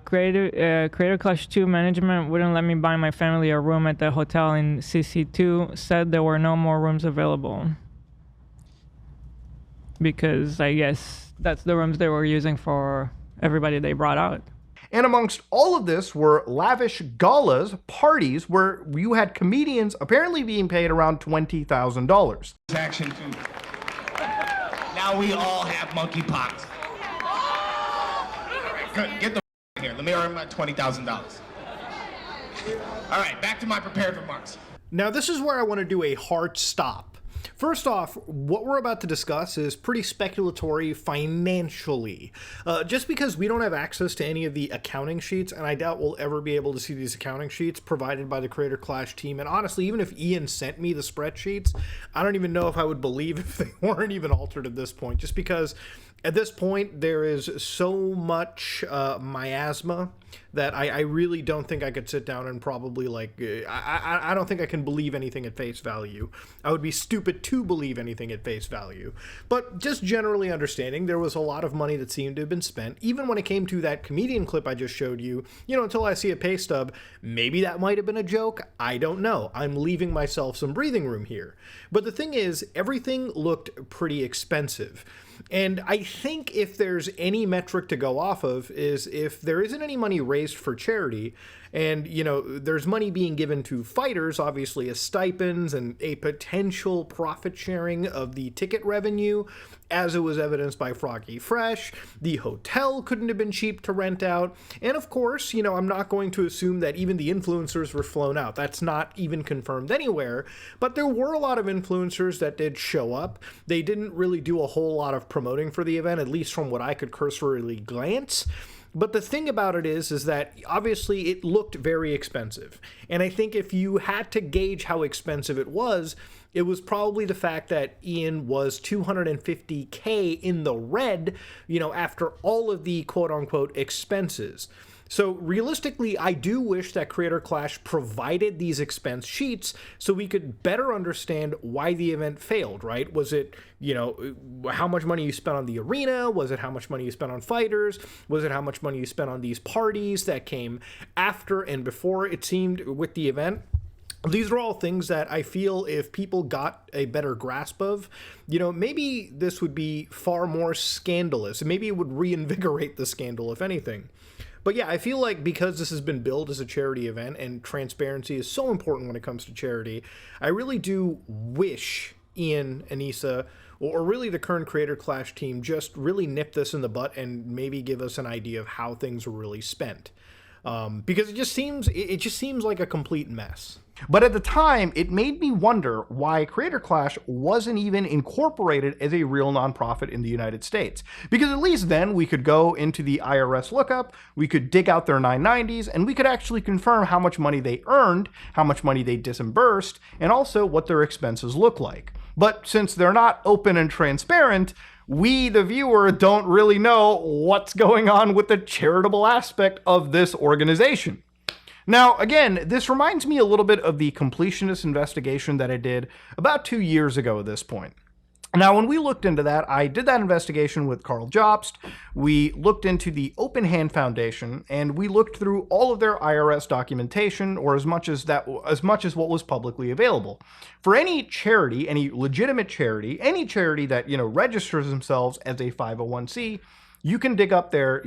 Creator Clash 2 management wouldn't let me buy my family a room at the hotel in CC2, said there were no more rooms available. because I guess that's the rooms they were using for everybody they brought out. And amongst all of this were lavish galas, parties, where you had comedians apparently being paid around $20,000. Action 2. Now we all have monkeypox. Good, get the here. Let me earn my $20,000. All right, back to my prepared remarks. Now this is where I want to do a hard stop. First off, what we're about to discuss is pretty speculatory financially. Just because we don't have access to any of the accounting sheets, and I doubt we'll ever be able to see these accounting sheets provided by the Creator Clash team, and honestly, even if Ian sent me the spreadsheets, I don't even know if I would believe if they weren't even altered at this point, just because at this point, there is so much miasma that I really don't think I could sit down and probably, like, I don't think I can believe anything at face value. I would be stupid to believe anything at face value. But just generally understanding, there was a lot of money that seemed to have been spent. Even when it came to that comedian clip I just showed you, until I see a pay stub, maybe that might have been a joke. I don't know. I'm leaving myself some breathing room here. But the thing is, everything looked pretty expensive. And I think if there's any metric to go off of is if there isn't any money raised for charity, and, there's money being given to fighters, obviously as stipends and a potential profit sharing of the ticket revenue, as it was evidenced by Froggy Fresh. The hotel couldn't have been cheap to rent out. And of course, I'm not going to assume that even the influencers were flown out. That's not even confirmed anywhere. But there were a lot of influencers that did show up. They didn't really do a whole lot of promoting for the event, at least from what I could cursorily glance. But the thing about it is that obviously it looked very expensive. And I think if you had to gauge how expensive it was probably the fact that Ian was $250K in the red, after all of the quote unquote expenses. So realistically, I do wish that Creator Clash provided these expense sheets so we could better understand why the event failed, right? Was it, how much money you spent on the arena? Was it how much money you spent on fighters? Was it how much money you spent on these parties that came after and before it seemed with the event? These are all things that I feel if people got a better grasp of, maybe this would be far more scandalous. Maybe it would reinvigorate the scandal, if anything. But yeah, I feel like because this has been billed as a charity event and transparency is so important when it comes to charity, I really do wish Ian, Anissa, or really the current Creator Clash team just really nip this in the butt and maybe give us an idea of how things were really spent. Because it just seems like a complete mess. But at the time, it made me wonder why Creator Clash wasn't even incorporated as a real nonprofit in the United States. Because at least then we could go into the IRS lookup, we could dig out their 990s, and we could actually confirm how much money they earned, how much money they disbursed, and also what their expenses look like. But since they're not open and transparent, we, the viewer, don't really know what's going on with the charitable aspect of this organization. Now, again, this reminds me a little bit of the completionist investigation that I did about 2 years ago at this point. Now, when we looked into that, I did that investigation with Carl Jobst. We looked into the Open Hand Foundation, and we looked through all of their IRS documentation, or as much as what was publicly available. For any charity, any legitimate charity, any charity that registers themselves as a 501c, you can dig up their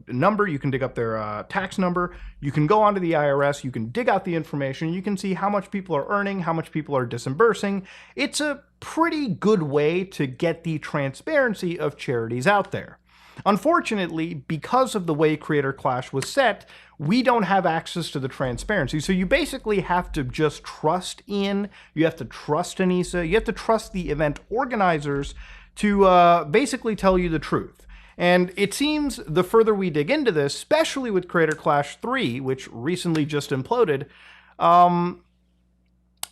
number, you can dig up their tax number, you can go onto the IRS, you can dig out the information, you can see how much people are earning, how much people are disbursing. It's a pretty good way to get the transparency of charities out there. Unfortunately, because of the way Creator Clash was set, we don't have access to the transparency. So you basically have to just trust Ian, you have to trust Anissa, you have to trust the event organizers to basically tell you the truth. And it seems the further we dig into this, especially with Creator Clash 3, which recently just imploded,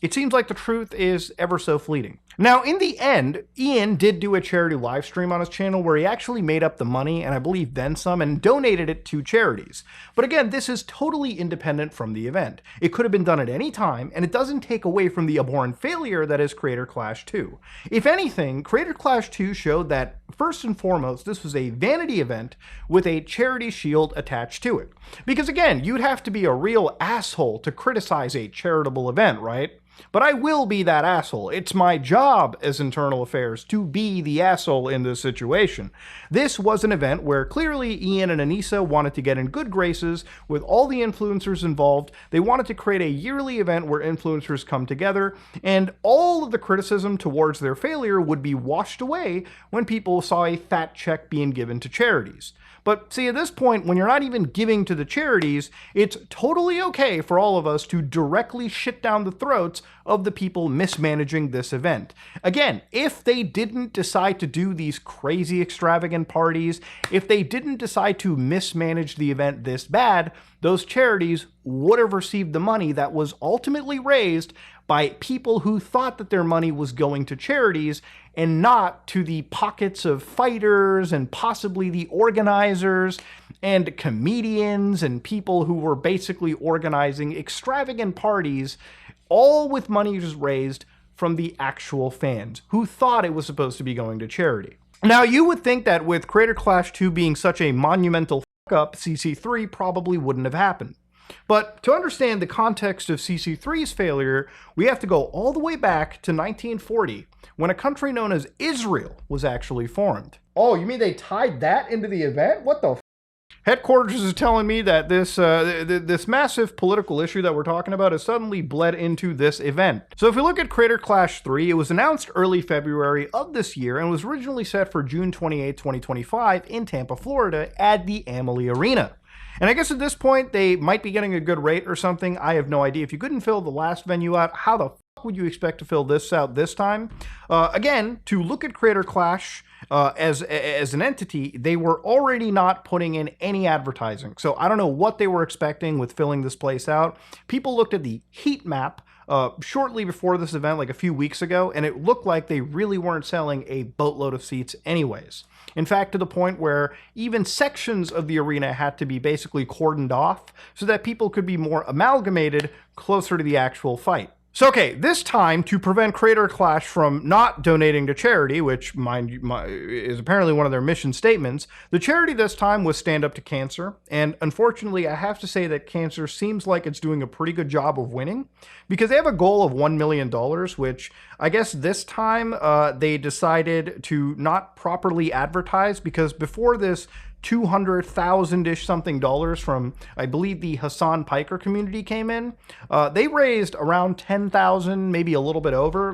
it seems like the truth is ever so fleeting. Now, in the end, Ian did do a charity live stream on his channel where he actually made up the money, and I believe then some, and donated it to charities. But again, this is totally independent from the event. It could have been done at any time, and it doesn't take away from the abhorrent failure that is Creator Clash 2. If anything, Creator Clash 2 showed that, first and foremost, this was a vanity event with a charity shield attached to it. Because again, you'd have to be a real asshole to criticize a charitable event, right? But I will be that asshole. It's my job job as internal affairs to be the asshole in this situation. This was an event where clearly Ian and Anissa wanted to get in good graces with all the influencers involved. They wanted to create a yearly event where influencers come together, and all of the criticism towards their failure would be washed away when people saw a fat check being given to charities. But see, at this point, when you're not even giving to the charities, it's totally okay for all of us to directly shit down the throats of the people mismanaging this event. Again, if they didn't decide to do these crazy extravagant parties, if they didn't decide to mismanage the event this bad, those charities would have received the money that was ultimately raised by people who thought that their money was going to charities and not to the pockets of fighters and possibly the organizers and comedians and people who were basically organizing extravagant parties, all with money just raised from the actual fans who thought it was supposed to be going to charity. Now, you would think that with Creator Clash 2 being such a monumental fuck-up, CC3 probably wouldn't have happened. But to understand the context of CC3's failure, we have to go all the way back to 1940, when a country known as Israel was actually formed. Oh, you mean they tied that into the event? What the f***? Headquarters is telling me that this massive political issue that we're talking about has suddenly bled into this event. So if we look at Creator Clash 3, it was announced early February of this year and was originally set for June 28, 2025 in Tampa, Florida at the Amalie Arena. And I guess at this point, they might be getting a good rate or something. I have no idea. If you couldn't fill the last venue out, how the fuck would you expect to fill this out this time? Again, to look at Creator Clash as an entity, they were already not putting in any advertising. So I don't know what they were expecting with filling this place out. People looked at the heat map shortly before this event, like a few weeks ago, and it looked like they really weren't selling a boatload of seats anyways. In fact, to the point where even sections of the arena had to be basically cordoned off so that people could be more amalgamated closer to the actual fight. So, okay, this time, to prevent Creator Clash from not donating to charity, which is apparently one of their mission statements, the charity this time was Stand Up to Cancer. And unfortunately, I have to say that cancer seems like it's doing a pretty good job of winning, because they have a goal of $1 million, which I guess this time they decided to not properly advertise, because before this, $200,000-ish something dollars from, I believe, the Hassan Piker community came in. They raised around $10,000, maybe a little bit over,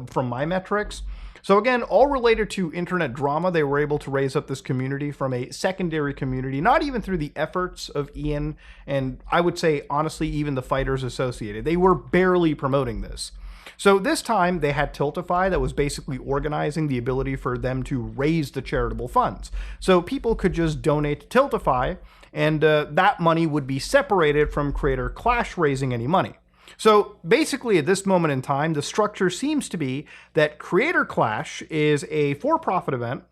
from my metrics. So again, all related to internet drama, they were able to raise up this community from a secondary community, not even through the efforts of Ian, and I would say, honestly, even the fighters associated. They were barely promoting this. So this time they had Tiltify that was basically organizing the ability for them to raise the charitable funds. So people could just donate to Tiltify, and that money would be separated from Creator Clash raising any money. So basically at this moment in time, the structure seems to be that Creator Clash is a for-profit event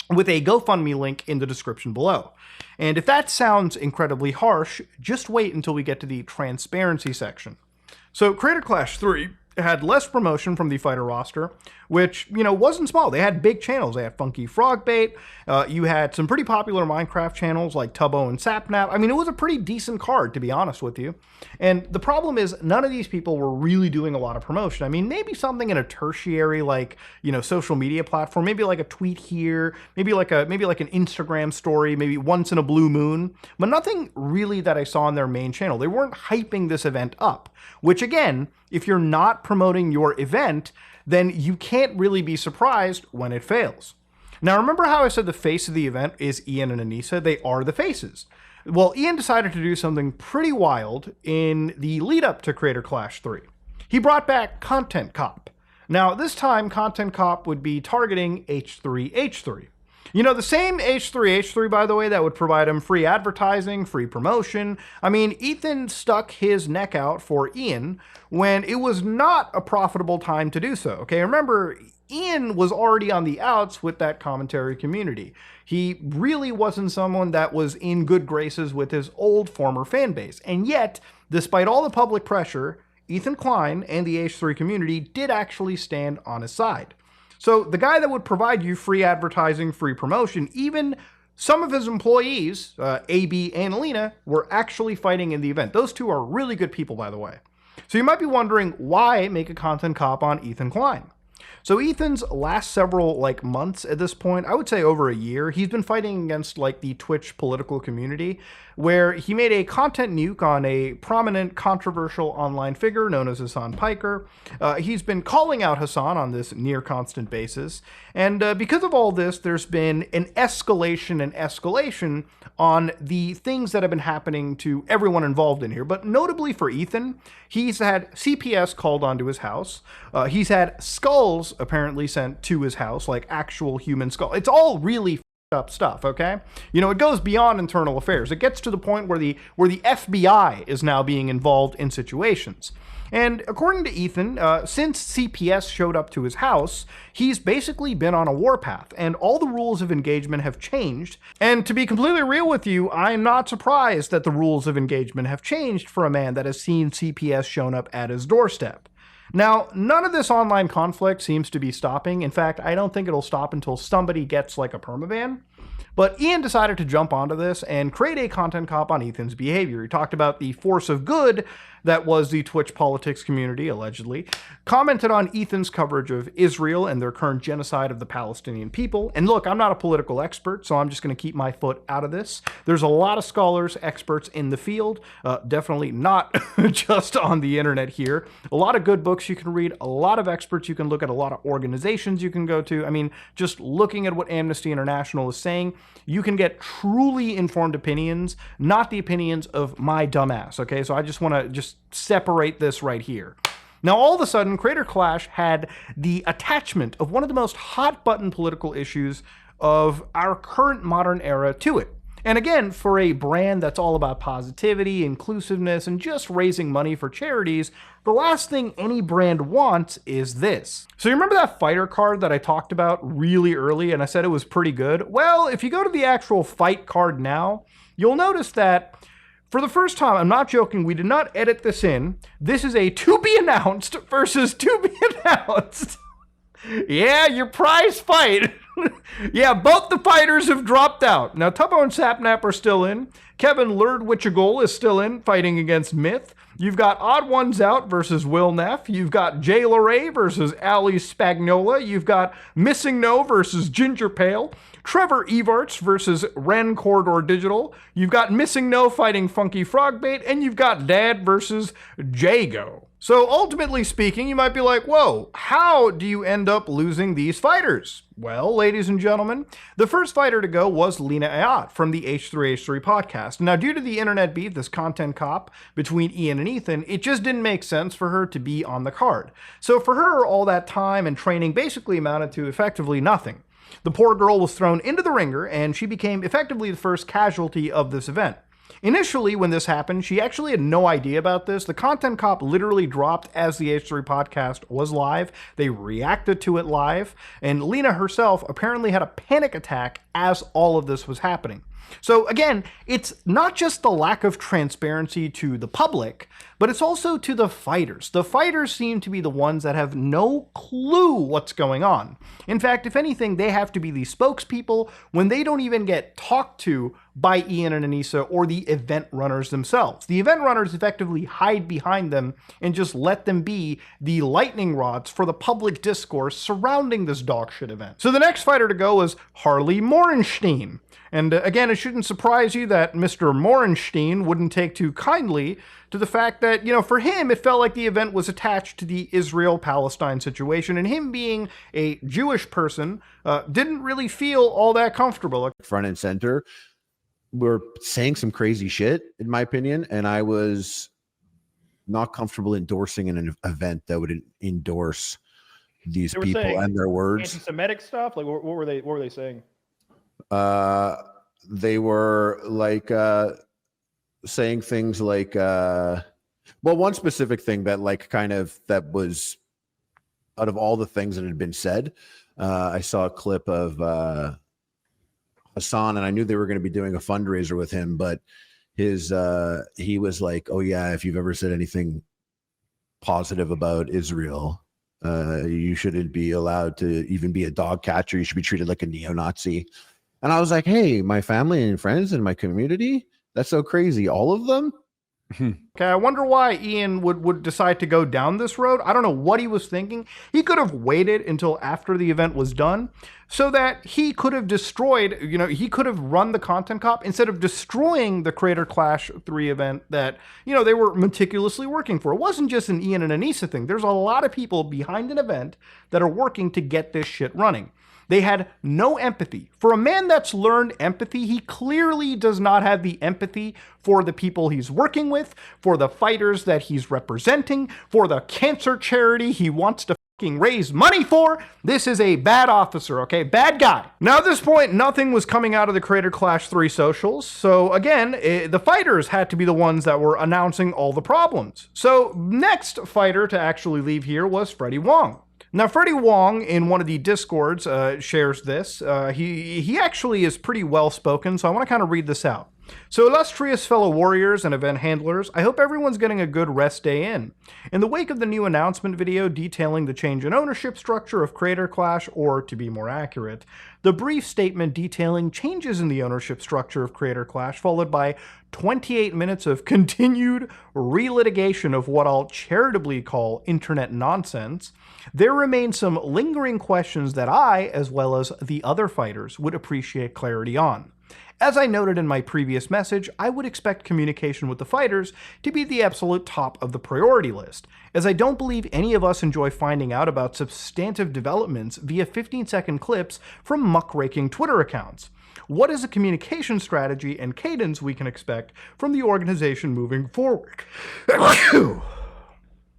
with a GoFundMe link in the description below. And if that sounds incredibly harsh, just wait until we get to the transparency section. So Creator Clash 3 had less promotion from the fighter roster, which, you know, wasn't small. They had big channels. They had Funky Frogbait. You had some pretty popular Minecraft channels like Tubbo and Sapnap. I mean, it was a pretty decent card, to be honest with you. And the problem is none of these people were really doing a lot of promotion. I mean, maybe something in a tertiary, like, you know, social media platform, maybe like a tweet here, maybe like an Instagram story, maybe once in a blue moon, but nothing really that I saw on their main channel. They weren't hyping this event up, which again, if you're not promoting your event, then you can't really be surprised when it fails. Now, remember how I said the face of the event is Ian and Anissa? They are the faces. Well, Ian decided to do something pretty wild in the lead up to Creator Clash 3. He brought back Content Cop. Now, this time, Content Cop would be targeting H3H3. You know, the same H3H3, by the way, that would provide him free advertising, free promotion. I mean, Ethan stuck his neck out for Ian when it was not a profitable time to do so. Okay, remember, Ian was already on the outs with that commentary community. He really wasn't someone that was in good graces with his old former fan base. And yet, despite all the public pressure, Ethan Klein and the H3 community did actually stand on his side. So the guy that would provide you free advertising, free promotion, even some of his employees, AB and Alina, were actually fighting in the event. Those two are really good people, by the way. So you might be wondering, why make a Content Cop on Ethan Klein? So Ethan's last several months at this point, I would say over a year, he's been fighting against the Twitch political community, where he made a content nuke on a prominent controversial online figure known as Hassan Piker. He's been calling out Hassan on this near constant basis, and because of all this, there's been an escalation on the things that have been happening to everyone involved in here. But notably for Ethan, he's had CPS called onto his house. He's had skulls apparently sent to his house, like actual human skull. It's all really up stuff, okay? It goes beyond internal affairs. It gets to the point where the FBI is now being involved in situations. And according to Ethan, since CPS showed up to his house, he's basically been on a warpath, and all the rules of engagement have changed. And to be completely real with you, I'm not surprised that the rules of engagement have changed for a man that has seen CPS shown up at his doorstep. Now, none of this online conflict seems to be stopping. In fact, I don't think it'll stop until somebody gets a permaban. But Ian decided to jump onto this and create a content cop on Ethan's behavior. He talked about the force of good that was the Twitch politics community, allegedly, commented on Ethan's coverage of Israel and their current genocide of the Palestinian people. And look, I'm not a political expert, so I'm just going to keep my foot out of this. There's a lot of scholars, experts in the field, definitely not just on the internet here. A lot of good books you can read, a lot of experts you can look at, a lot of organizations you can go to. I mean, just looking at what Amnesty International is saying, you can get truly informed opinions, not the opinions of my dumbass, okay? So I just want to separate this right here. Now, all of a sudden, Creator Clash had the attachment of one of the most hot-button political issues of our current modern era to it. And again, for a brand that's all about positivity, inclusiveness, and just raising money for charities, the last thing any brand wants is this. So you remember that fighter card that I talked about really early and I said it was pretty good? Well, if you go to the actual fight card now, you'll notice that for the first time, I'm not joking, we did not edit this in. This is a to be announced versus to be announced. Yeah, your prize fight. Yeah, both the fighters have dropped out. Now, Tubbo and Sapnap are still in. Kevin Lurdwichagol is still in, fighting against Myth. You've got Odd Ones Out versus Will Neff. You've got Jay LeRae versus Ali Spagnola. You've got Missing No versus Ginger Pale. Trevor Evarts versus Ren Corridor Digital. You've got Missing No fighting Funky Frogbait. And you've got Dad versus Jago. So ultimately speaking, you might be like, whoa, how do you end up losing these fighters? Well, ladies and gentlemen, the first fighter to go was Lena Ayat from the H3H3 podcast. Now, due to the internet beef, this content cop between Ian and Ethan, it just didn't make sense for her to be on the card. So for her, all that time and training basically amounted to effectively nothing. The poor girl was thrown into the ringer, and she became effectively the first casualty of this event. Initially, when this happened, she actually had no idea about this. The content cop literally dropped as the H3 podcast was live. They reacted to it live, and Lena herself apparently had a panic attack as all of this was happening. So again, it's not just the lack of transparency to the public, but it's also to the fighters. The fighters seem to be the ones that have no clue what's going on. In fact, if anything, they have to be the spokespeople when they don't even get talked to by Ian and Anissa or the event runners themselves. The event runners effectively hide behind them and just let them be the lightning rods for the public discourse surrounding this dogshit event. So the next fighter to go was Harley Morenstein. And again, it shouldn't surprise you that Mr. Morenstein wouldn't take too kindly to the fact that, for him, it felt like the event was attached to the Israel-Palestine situation, and him being a Jewish person didn't really feel all that comfortable. Front and center, we're saying some crazy shit, in my opinion, and I was not comfortable endorsing an event that would endorse these people and their words. Anti-Semitic stuff? Like, what were they saying? They were saying things like one specific thing that that was out of all the things that had been said. I saw a clip of Hassan, and I knew they were going to be doing a fundraiser with him, but he was like, oh yeah, if you've ever said anything positive about Israel, you shouldn't be allowed to even be a dog catcher. You should be treated like a neo-Nazi. And I was like, hey, my family and friends and my community, that's so crazy. All of them? Okay, I wonder why Ian would decide to go down this road. I don't know what he was thinking. He could have waited until after the event was done so that he could have destroyed, he could have run the content cop instead of destroying the Creator Clash 3 event that, they were meticulously working for. It wasn't just an Ian and Anissa thing. There's a lot of people behind an event that are working to get this shit running. They had no empathy. For a man that's learned empathy, he clearly does not have the empathy for the people he's working with, for the fighters that he's representing, for the cancer charity he wants to fucking raise money for. This is a bad officer, okay? Bad guy. Now at this point, nothing was coming out of the Creator Clash 3 socials. So again, the fighters had to be the ones that were announcing all the problems. So next fighter to actually leave here was Freddie Wong. Now, Freddie Wong, in one of the Discords, shares this. He actually is pretty well-spoken, so I want to kind of read this out. So, illustrious fellow warriors and event handlers, I hope everyone's getting a good rest day in. In the wake of the new announcement video detailing the change in ownership structure of Creator Clash, or to be more accurate, the brief statement detailing changes in the ownership structure of Creator Clash, followed by 28 minutes of continued relitigation of what I'll charitably call internet nonsense, there remain some lingering questions that I, as well as the other fighters, would appreciate clarity on. As I noted in my previous message, I would expect communication with the fighters to be the absolute top of the priority list, as I don't believe any of us enjoy finding out about substantive developments via 15-second clips from muckraking Twitter accounts. What is a communication strategy and cadence we can expect from the organization moving forward?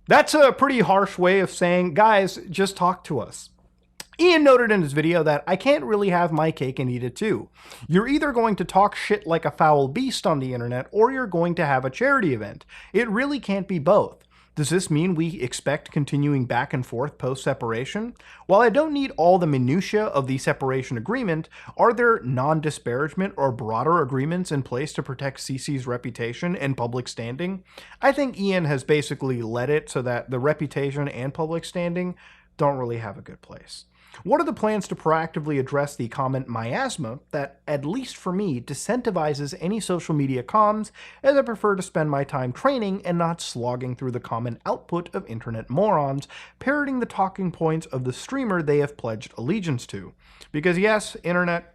That's a pretty harsh way of saying, guys, just talk to us. Ian noted in his video that I can't really have my cake and eat it too. You're either going to talk shit like a foul beast on the internet, or you're going to have a charity event. It really can't be both. Does this mean we expect continuing back and forth post-separation? While I don't need all the minutiae of the separation agreement, are there non-disparagement or broader agreements in place to protect CC's reputation and public standing? I think Ian has basically led it so that the reputation and public standing don't really have a good place. What are the plans to proactively address the comment miasma that, at least for me, disincentivizes any social media comms, as I prefer to spend my time training and not slogging through the common output of internet morons, parroting the talking points of the streamer they have pledged allegiance to? Because yes, internet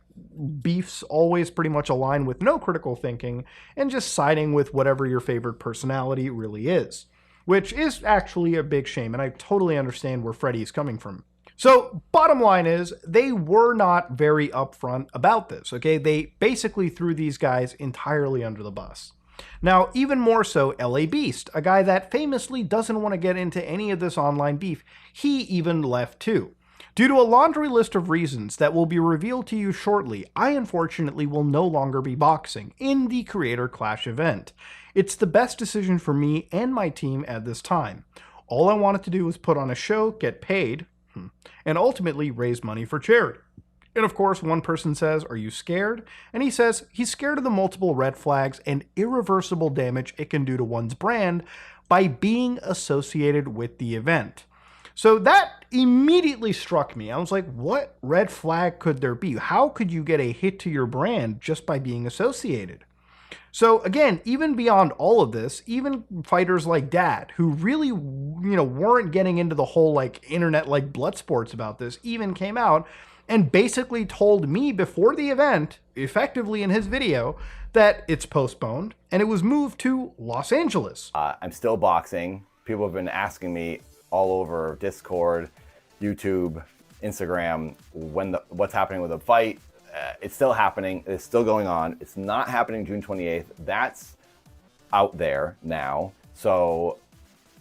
beefs always pretty much align with no critical thinking and just siding with whatever your favorite personality really is. Which is actually a big shame, and I totally understand where Freddie's coming from. So, bottom line is, they were not very upfront about this, okay? They basically threw these guys entirely under the bus. Now, even more so, LA Beast, a guy that famously doesn't want to get into any of this online beef, he even left too. Due to a laundry list of reasons that will be revealed to you shortly, I unfortunately will no longer be boxing in the Creator Clash event. It's the best decision for me and my team at this time. All I wanted to do was put on a show, get paid, and ultimately raise money for charity. And of course, one person says, "Are you scared?" And he says he's scared of the multiple red flags and irreversible damage it can do to one's brand by being associated with the event. So that immediately struck me. I was like, what red flag could there be? How could you get a hit to your brand just by being associated? So again, even beyond all of this, even fighters like Dad, who really, weren't getting into the whole internet blood sports about this, even came out and basically told me before the event, effectively in his video, that it's postponed and it was moved to Los Angeles. I'm still boxing. People have been asking me all over Discord, YouTube, Instagram, what's happening with the fight. It's still happening. It's still going on. It's not happening June 28th. That's out there now. So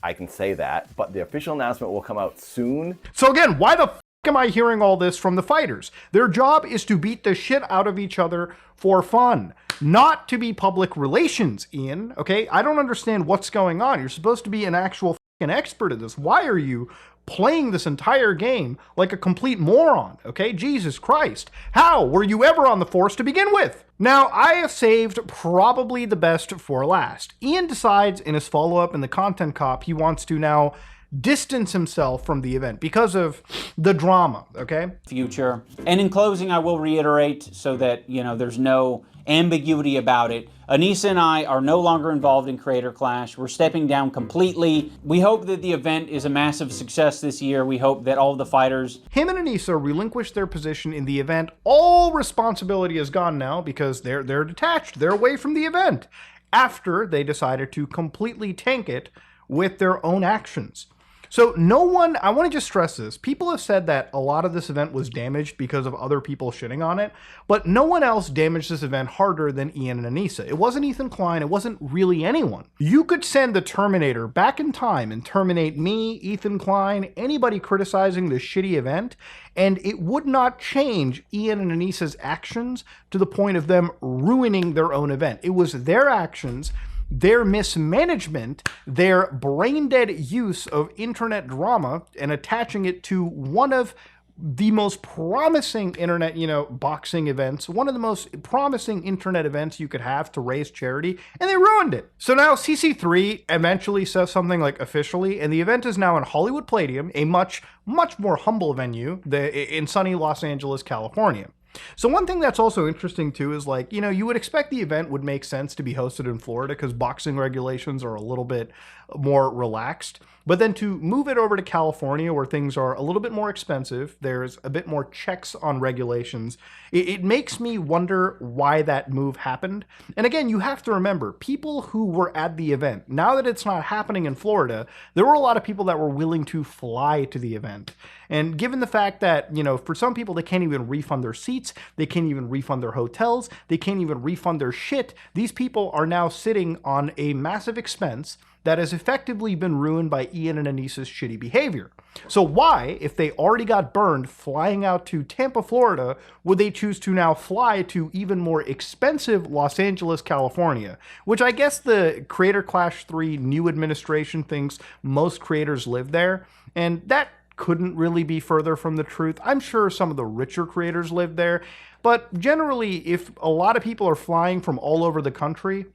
I can say that. But the official announcement will come out soon. So again, why the f am I hearing all this from the fighters? Their job is to beat the shit out of each other for fun, not to be public relations, Ian. Okay? I don't understand what's going on. You're supposed to be an actual f***ing expert at this. Why are you playing this entire game like a complete moron, okay? Jesus Christ. How were you ever on the force to begin with? Now, I have saved probably the best for last. Ian decides in his follow-up in the content cop he wants to now distance himself from the event because of the drama, okay? Future. And in closing, I will reiterate so that, you know, there's no ambiguity about it. Anissa and I are no longer involved in Creator Clash. We're stepping down completely. We hope that the event is a massive success this year. We hope that all of the fighters... Him and Anissa relinquished their position in the event. All responsibility is gone now because they're detached. They're away from the event after they decided to completely tank it with their own actions. So no one, I want to just stress this, people have said that a lot of this event was damaged because of other people shitting on it, but no one else damaged this event harder than Ian and Anissa. It wasn't Ethan Klein, it wasn't really anyone. You could send the Terminator back in time and terminate me, Ethan Klein, anybody criticizing this shitty event, and it would not change Ian and Anissa's actions to the point of them ruining their own event. It was their actions, their mismanagement, their brain-dead use of internet drama and attaching it to one of the most promising internet, boxing events, one of the most promising internet events you could have to raise charity, and they ruined it. So now CC3 eventually says something like officially, and the event is now in Hollywood Palladium, a much, much more humble venue in sunny Los Angeles, California. So one thing that's also interesting too is like, you would expect the event would make sense to be hosted in Florida because boxing regulations are a little bit more relaxed. But then to move it over to California where things are a little bit more expensive, there's a bit more checks on regulations, it makes me wonder why that move happened. And again, you have to remember, people who were at the event, now that it's not happening in Florida, there were a lot of people that were willing to fly to the event. And given the fact that, for some people, they can't even refund their seats, they can't even refund their hotels, they can't even refund their shit, these people are now sitting on a massive expense that has effectively been ruined by Ian and Anissa's shitty behavior. So why, if they already got burned flying out to Tampa, Florida, would they choose to now fly to even more expensive Los Angeles, California? Which I guess the Creator Clash 3 new administration thinks most creators live there, and that couldn't really be further from the truth. I'm sure some of the richer creators live there, but generally, if a lot of people are flying from all over the country,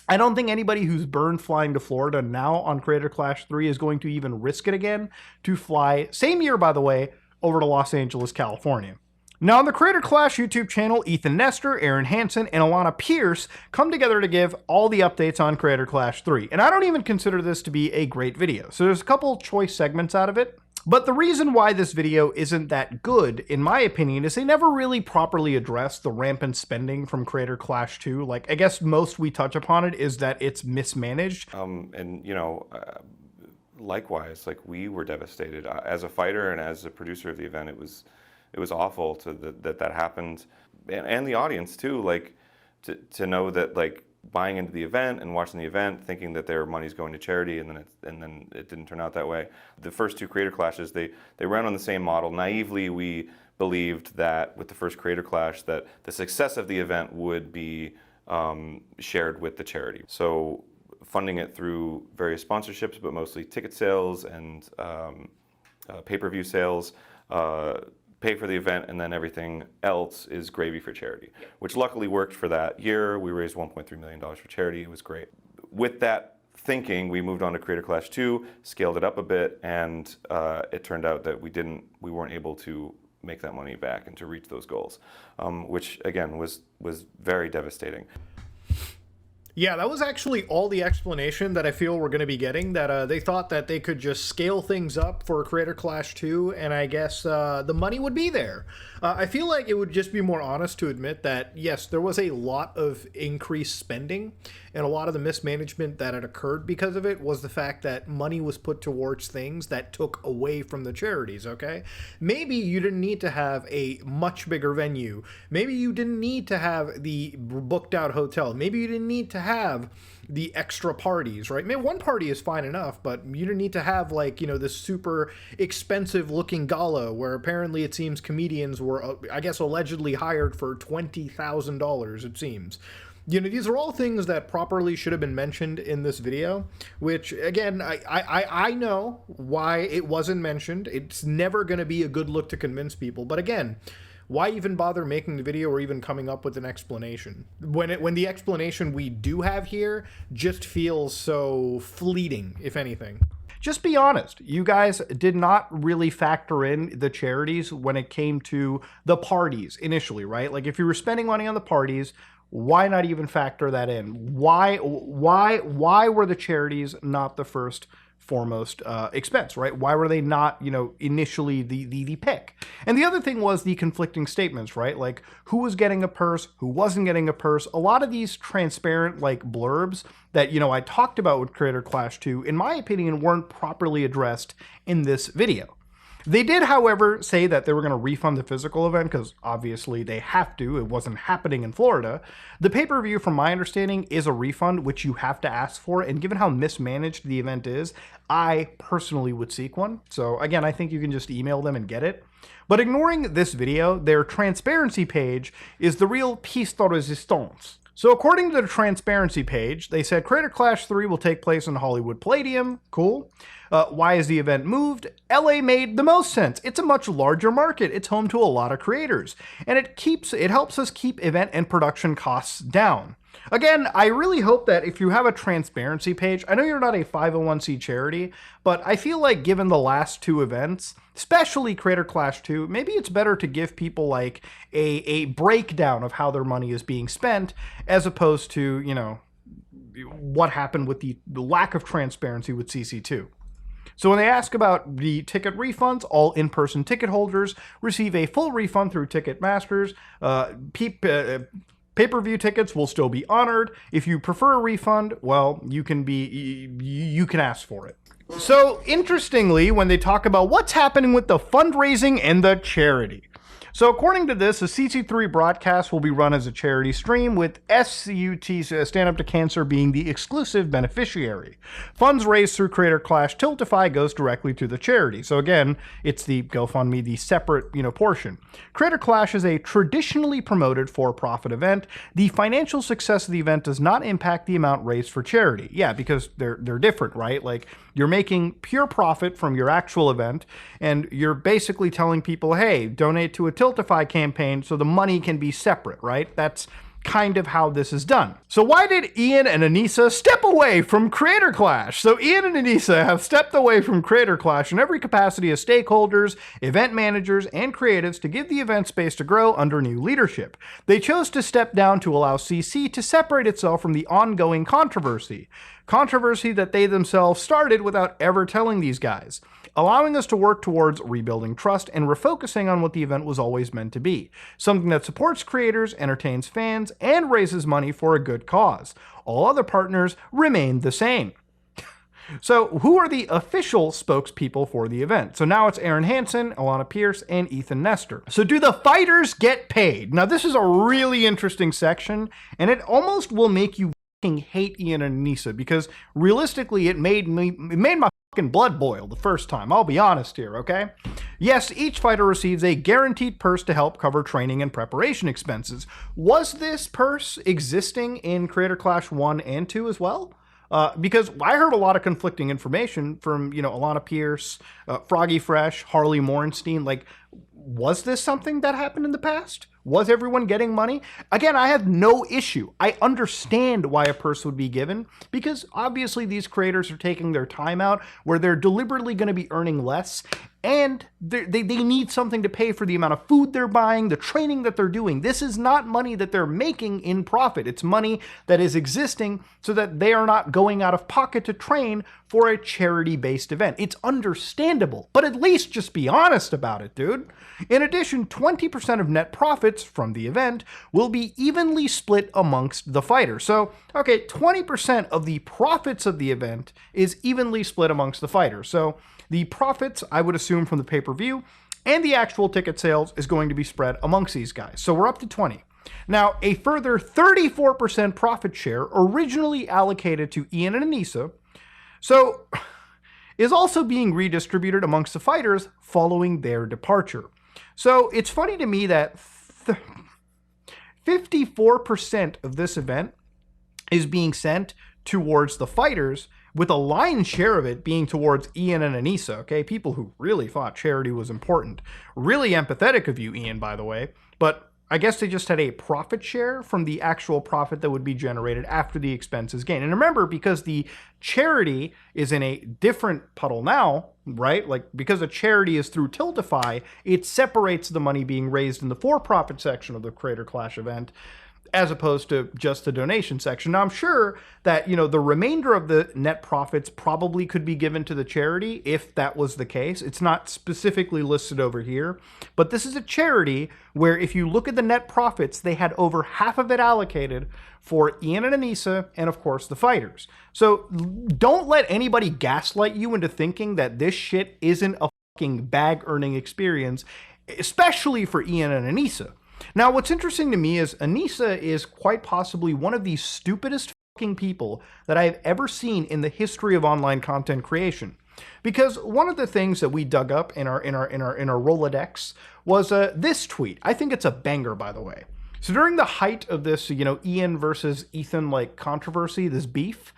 I don't think anybody who's burned flying to Florida now on Creator Clash 3 is going to even risk it again to fly, same year by the way, over to Los Angeles, California. Now on the Creator Clash YouTube channel, Ethan Nestor, Aaron Hansen, and Alana Pierce come together to give all the updates on Creator Clash 3. And I don't even consider this to be a great video. So there's a couple choice segments out of it. But the reason why this video isn't that good, in my opinion, is they never really properly address the rampant spending from Creator Clash 2. Like, I guess most we touch upon it is that it's mismanaged. Likewise, like we were devastated. As a fighter and as a producer of the event, it was awful that happened. And the audience too, like to know that like buying into the event and watching the event, thinking that their money's going to charity, and then it didn't turn out that way. The first two Creator Clashes, they ran on the same model. Naively, we believed that with the first Creator Clash, that the success of the event would be shared with the charity. So funding it through various sponsorships, but mostly ticket sales and pay-per-view sales. Pay for the event, and then everything else is gravy for charity, which luckily worked for that year. We raised $1.3 million for charity. It was great. With that thinking, we moved on to Creator Clash 2, scaled it up a bit, and it turned out that we weren't able to make that money back and to reach those goals, which again was very devastating. Yeah, that was actually all the explanation that I feel we're going to be getting, that they thought that they could just scale things up for Creator Clash 2, and I guess the money would be there. I feel like it would just be more honest to admit that, yes, there was a lot of increased spending, and a lot of the mismanagement that had occurred because of it was the fact that money was put towards things that took away from the charities, okay? Maybe you didn't need to have a much bigger venue. Maybe you didn't need to have the booked out hotel. Maybe you didn't need to have the extra parties, right? Maybe one party is fine enough, but you didn't need to have like, this super expensive looking gala where apparently it seems comedians were, I guess, allegedly hired for $20,000, it seems. These are all things that properly should have been mentioned in this video, which, again, I know why it wasn't mentioned. It's never going to be a good look to convince people. But again, why even bother making the video or even coming up with an explanation when the explanation we do have here just feels so fleeting, if anything? just be honest. You guys did not really factor in the charities when it came to the parties initially, right? Like if you were spending money on the parties, why not even factor that in? Why were the charities not the first foremost expense, right? Why were they not, initially the pick? And the other thing was the conflicting statements, right? Like who was getting a purse, who wasn't getting a purse. A lot of these transparent like blurbs that, I talked about with Creator Clash 2, in my opinion, weren't properly addressed in this video. They did, however, say that they were going to refund the physical event because obviously they have to. It wasn't happening in Florida. The pay-per-view, from my understanding, is a refund, which you have to ask for. And given how mismanaged the event is, I personally would seek one. So again, I think you can just email them and get it. But ignoring this video, their transparency page is the real piece de resistance. So according to the transparency page, they said Creator Clash 3 will take place in Hollywood Palladium. Cool. Why is the event moved? LA made the most sense. It's a much larger market. It's home to a lot of creators. And it helps us keep event and production costs down. Again, I really hope that if you have a transparency page, I know you're not a 501c charity, but I feel like given the last two events, especially Creator Clash 2, maybe it's better to give people like a breakdown of how their money is being spent as opposed to, what happened with the lack of transparency with CC2. So when they ask about the ticket refunds, all in-person ticket holders receive a full refund through Ticketmasters. Pay-per-view tickets will still be honored. If you prefer a refund, well, you can ask for it. So interestingly, when they talk about what's happening with the fundraising and the charity. So according to this, the CC3 broadcast will be run as a charity stream with SCUT, Stand Up to Cancer, being the exclusive beneficiary. Funds raised through Creator Clash Tiltify goes directly to the charity. So again, it's the GoFundMe, the separate, portion. Creator Clash is a traditionally promoted for-profit event. The financial success of the event does not impact the amount raised for charity. Yeah, because they're different, right? Like you're making pure profit from your actual event, and you're basically telling people, hey, donate to a Tiltify campaign so the money can be separate, right? That's kind of how this is done. So why did Ian and Anissa step away from Creator Clash? So Ian and Anissa have stepped away from Creator Clash in every capacity as stakeholders, event managers, and creatives to give the event space to grow under new leadership. They chose to step down to allow CC to separate itself from the ongoing controversy that they themselves started without ever telling these guys, allowing us to work towards rebuilding trust and refocusing on what the event was always meant to be, something that supports creators, entertains fans, and raises money for a good cause. All other partners remain the same. So who are the official spokespeople for the event? So now it's Aaron Hansen, Alana Pierce, and Ethan Nestor. So do the fighters get paid? Now this is a really interesting section, and it almost will make you hate Ian and Anissa, because realistically it made my fucking blood boil the first time. I'll be honest here, okay? Yes, each fighter receives a guaranteed purse to help cover training and preparation expenses. Was this purse existing in Creator Clash 1 and 2 as well? Because I heard a lot of conflicting information from, Alana Pierce, Froggy Fresh, Harley Morenstein. Like, was this something that happened in the past? Was everyone getting money? Again, I have no issue. I understand why a purse would be given, because obviously these creators are taking their time out where they're deliberately going to be earning less, and they need something to pay for the amount of food they're buying, the training that they're doing. This is not money that they're making in profit. It's money that is existing so that they are not going out of pocket to train for a charity-based event. It's understandable, but at least just be honest about it, dude. In addition, 20% of net profits from the event will be evenly split amongst the fighters. So, okay, 20% of the profits of the event is evenly split amongst the fighters. So the profits, I would assume, from the pay-per-view and the actual ticket sales is going to be spread amongst these guys. So we're up to 20. Now, a further 34% profit share originally allocated to Ian and Anissa, so is also being redistributed amongst the fighters following their departure. So it's funny to me that 54% of this event is being sent towards the fighters, with a lion's share of it being towards Ian and Anissa, okay? People who really thought charity was important. Really empathetic of you, Ian, by the way. But I guess they just had a profit share from the actual profit that would be generated after the expenses gain. And remember, because the charity is in a different puddle now, right? Like, because a charity is through Tiltify, it separates the money being raised in the for-profit section of the Creator Clash event as opposed to just the donation section. Now, I'm sure that, the remainder of the net profits probably could be given to the charity if that was the case. It's not specifically listed over here, but this is a charity where if you look at the net profits, they had over half of it allocated for Ian and Anissa and, of course, the fighters. So don't let anybody gaslight you into thinking that this shit isn't a fucking bag-earning experience, especially for Ian and Anissa. Now, what's interesting to me is Anissa is quite possibly one of the stupidest fucking people that I've ever seen in the history of online content creation. Because one of the things that we dug up in our Rolodex was this tweet. I think it's a banger, by the way. So during the height of this, Ian versus Ethan controversy, this beef,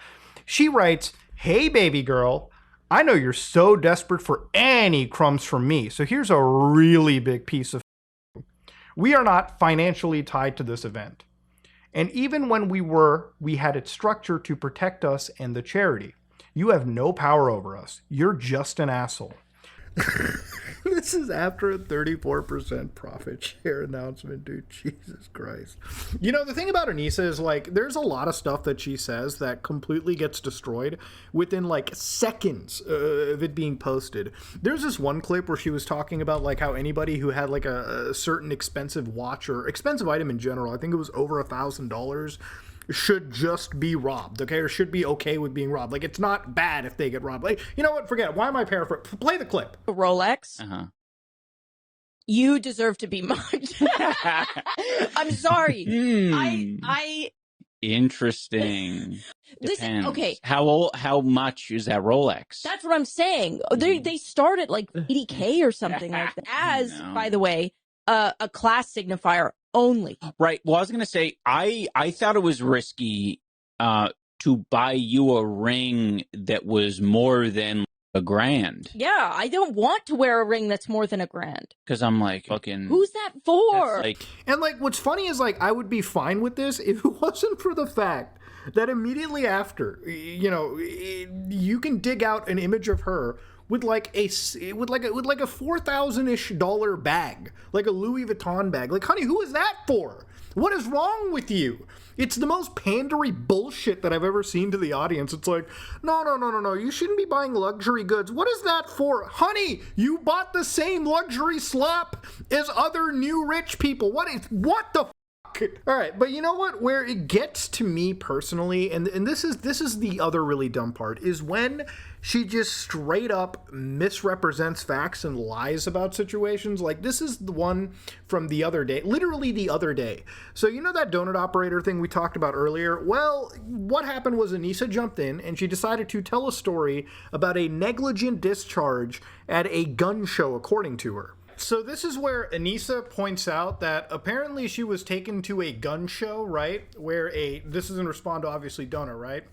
she writes, "Hey, baby girl, I know you're so desperate for any crumbs from me. So here's a really big piece of we are not financially tied to this event. And even when we had it structured to protect us and the charity. You have no power over us. You're just an asshole." This is after a 34% profit share announcement, dude. Jesus Christ. The thing about Anissa is, there's a lot of stuff that she says that completely gets destroyed within, seconds of it being posted. There's this one clip where she was talking about, how anybody who had, a certain expensive watch or expensive item in general, I think it was over $1,000, should just be robbed, okay? Or should be okay with being robbed. It's not bad if they get robbed. You know what? Forget it. Why am I paraphrasing? Play the clip. A Rolex. You deserve to be mugged. I'm sorry. I Interesting. Depends. Okay. How much is that Rolex? That's what I'm saying. They start at $80K or something like that. As, by the way, a class signifier only. Right. Well, I was going to say, I thought it was risky to buy you a ring that was more than $1,000. Yeah, I don't want to wear a ring that's more than $1,000. Because I'm fucking... Who's that for? And what's funny is I would be fine with this if it wasn't for the fact that immediately after, you can dig out an image of her with a $4,000-ish bag, like a Louis Vuitton bag. Honey, who is that for? What is wrong with you? It's the most pandery bullshit that I've ever seen to the audience. It's no, you shouldn't be buying luxury goods. What is that for? Honey, you bought the same luxury slop as other new rich people. What the fuck? All right, but you know what? Where it gets to me personally, and this is the other really dumb part, is when she just straight up misrepresents facts and lies about situations. This is the one from the other day, literally the other day. So that donut operator thing we talked about earlier? Well, what happened was Anissa jumped in and she decided to tell a story about a negligent discharge at a gun show, according to her. So this is where Anissa points out that apparently she was taken to a gun show, right? This is in response to obviously Donut, right?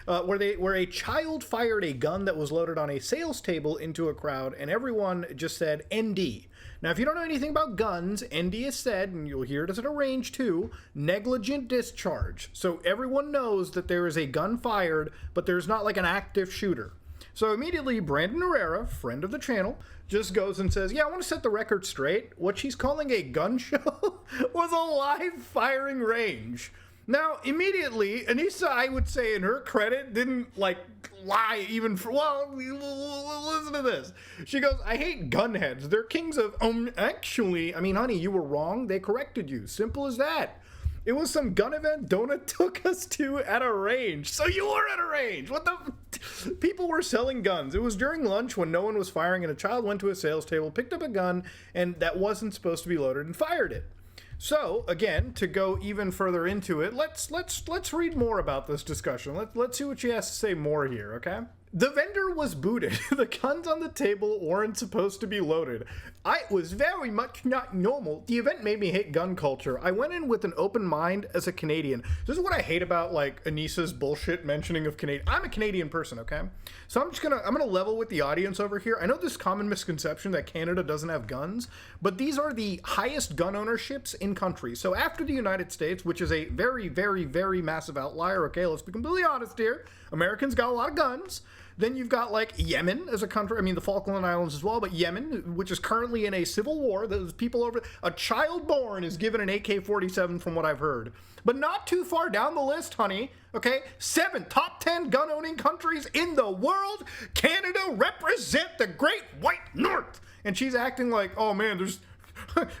Where a child fired a gun that was loaded on a sales table into a crowd, and everyone just said ND. Now, if you don't know anything about guns, ND is said, and you'll hear it as a range too, negligent discharge. So everyone knows that there is a gun fired, but there's not an active shooter. So immediately, Brandon Herrera, friend of the channel, just goes and says, yeah, I want to set the record straight. What she's calling a gun show was a live firing range. Now, immediately, Anissa, I would say, in her credit, didn't, lie even for, listen to this. She goes, I hate gunheads. They're kings of, actually, honey, you were wrong. They corrected you. Simple as that. It was some gun event Donut took us to at a range. So you were at a range. What the? People were selling guns. It was during lunch when no one was firing, and a child went to a sales table, picked up a gun, and that wasn't supposed to be loaded, and fired it. So again, to go even further into it, let's read more about this discussion. Let's see what she has to say more here. Okay. The vendor was booted. The guns on the table weren't supposed to be loaded. It was very much not normal. The event made me hate gun culture. I went in with an open mind as a Canadian. This is what I hate about, like, Anissa's bullshit mentioning of Canadian. I'm a Canadian person, okay? So I'm gonna level with the audience over here. I know this common misconception that Canada doesn't have guns, but these are the highest gun ownerships in countries. So after the United States, which is a very, very, very massive outlier, okay, let's be completely honest here, Americans got a lot of guns. Then you've got, like, Yemen as a country. I mean, the Falkland Islands as well, but Yemen, which is currently in a civil war. There's people over... A child born is given an AK-47 from what I've heard. But not too far down the list, honey. Okay? 7 top 10 gun-owning countries in the world. Canada represent the Great White North. And she's acting like, oh, man, there's...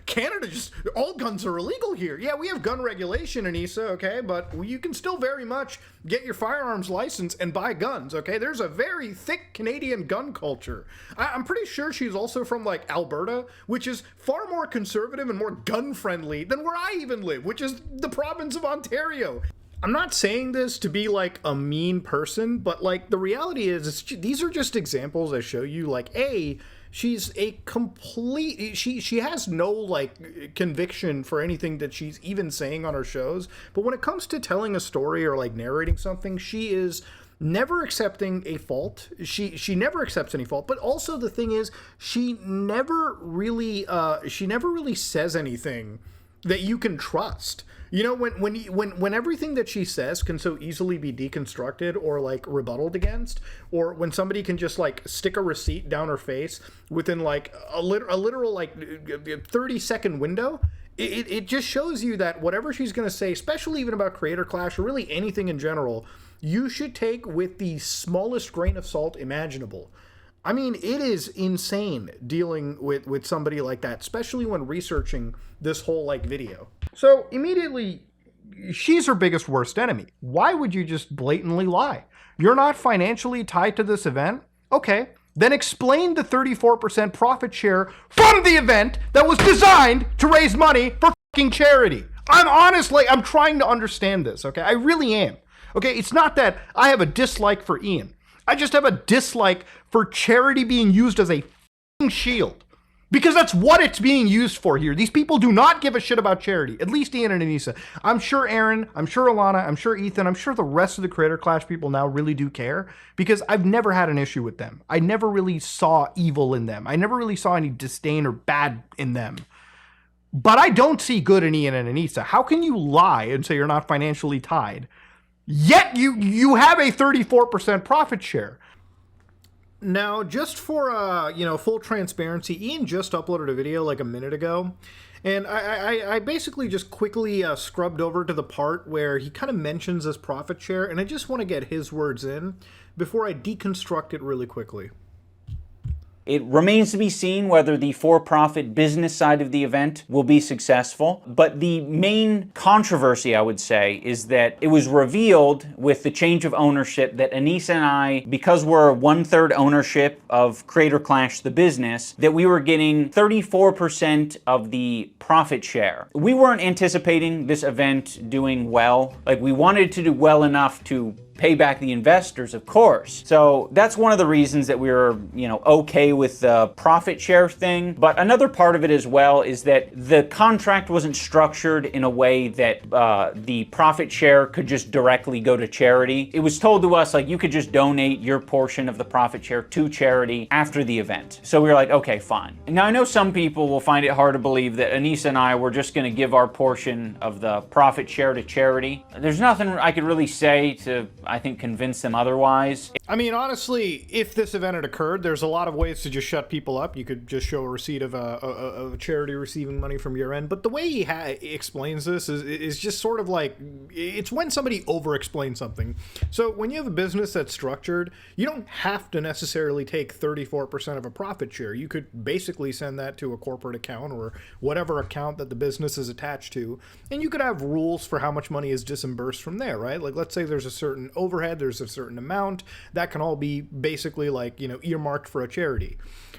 Canada, just all guns are illegal here. Yeah, we have gun regulation, Anissa, okay, but you can still very much get your firearms license and buy guns, okay? There's a very thick Canadian gun culture. I'm pretty sure she's also from, like, Alberta, which is far more conservative and more gun-friendly than where I even live, which is the province of Ontario. I'm not saying this to be, like, a mean person, but, like, the reality is these are just examples that show you, like, she's a complete... She has no, like, conviction for anything that she's even saying on her shows. But when it comes to telling a story or, like, narrating something, she is never accepting a fault. She never accepts any fault. But also the thing is, she never really says anything that you can trust. You know, when everything that she says can so easily be deconstructed or, like, rebutted against, or when somebody can just, like, stick a receipt down her face within, like, a literal, like, 30-second window, it just shows you that whatever she's going to say, especially even about Creator Clash or really anything in general, you should take with the smallest grain of salt imaginable. I mean, it is insane dealing with somebody like that, especially when researching this whole, like, video. So immediately, she's her biggest worst enemy. Why would you just blatantly lie? You're not financially tied to this event? Okay, then explain the 34% profit share from the event that was designed to raise money for fucking charity. I'm trying to understand this, okay? I really am. Okay, it's not that I have a dislike for Ian. I just have a dislike for charity being used as a f***ing shield. Because that's what it's being used for here. These people do not give a shit about charity. At least Ian and Anissa. I'm sure Aaron, I'm sure Alana, I'm sure Ethan, I'm sure the rest of the Creator Clash people now really do care. Because I've never had an issue with them. I never really saw evil in them. I never really saw any disdain or bad in them. But I don't see good in Ian and Anissa. How can you lie and say you're not financially tied? Yet you have a 34% profit share. Now, just for full transparency, Ian just uploaded a video like a minute ago, and I basically just quickly scrubbed over to the part where he kind of mentions this profit share, and I just want to get his words in before I deconstruct it really quickly. It remains to be seen whether the for-profit business side of the event will be successful, but the main controversy, I would say, is that it was revealed with the change of ownership that Anissa and I, because we're 1/3 ownership of Creator Clash the business, that we were getting 34% of the profit share. We weren't anticipating this event doing well. Like, we wanted to do well enough to pay back the investors, of course. So that's one of the reasons that we were, okay with the profit share thing. But another part of it as well is that the contract wasn't structured in a way that the profit share could just directly go to charity. It was told to us, like, you could just donate your portion of the profit share to charity after the event. So we were like, okay, fine. Now, I know some people will find it hard to believe that Anissa and I were just gonna give our portion of the profit share to charity. There's nothing I could really say to, I think, convince them otherwise. I mean, honestly, if this event had occurred, there's a lot of ways to just shut people up. You could just show a receipt of a charity receiving money from your end. But the way he explains this is just sort of like, it's when somebody over-explains something. So when you have a business that's structured, you don't have to necessarily take 34% of a profit share. You could basically send that to a corporate account or whatever account that the business is attached to. And you could have rules for how much money is disbursed from there, right? Like, let's say there's a certain overhead, there's a certain amount that can all be basically like, you know, earmarked for a charity.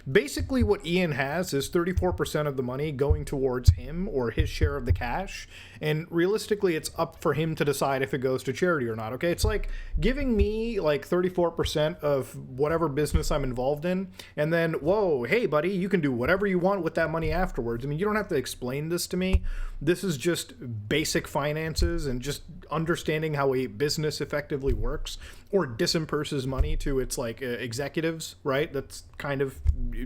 Basically what Ian has is 34% of the money going towards him or his share of the cash, and realistically it's up for him to decide if it goes to charity or not. Okay, it's like giving me like 34% of whatever business I'm involved in, and then, whoa, hey buddy, you can do whatever you want with that money afterwards. I mean, you don't have to explain this to me. This is just basic finances and just understanding how a business effectively works, or disperses money to its like executives, right? That's kind of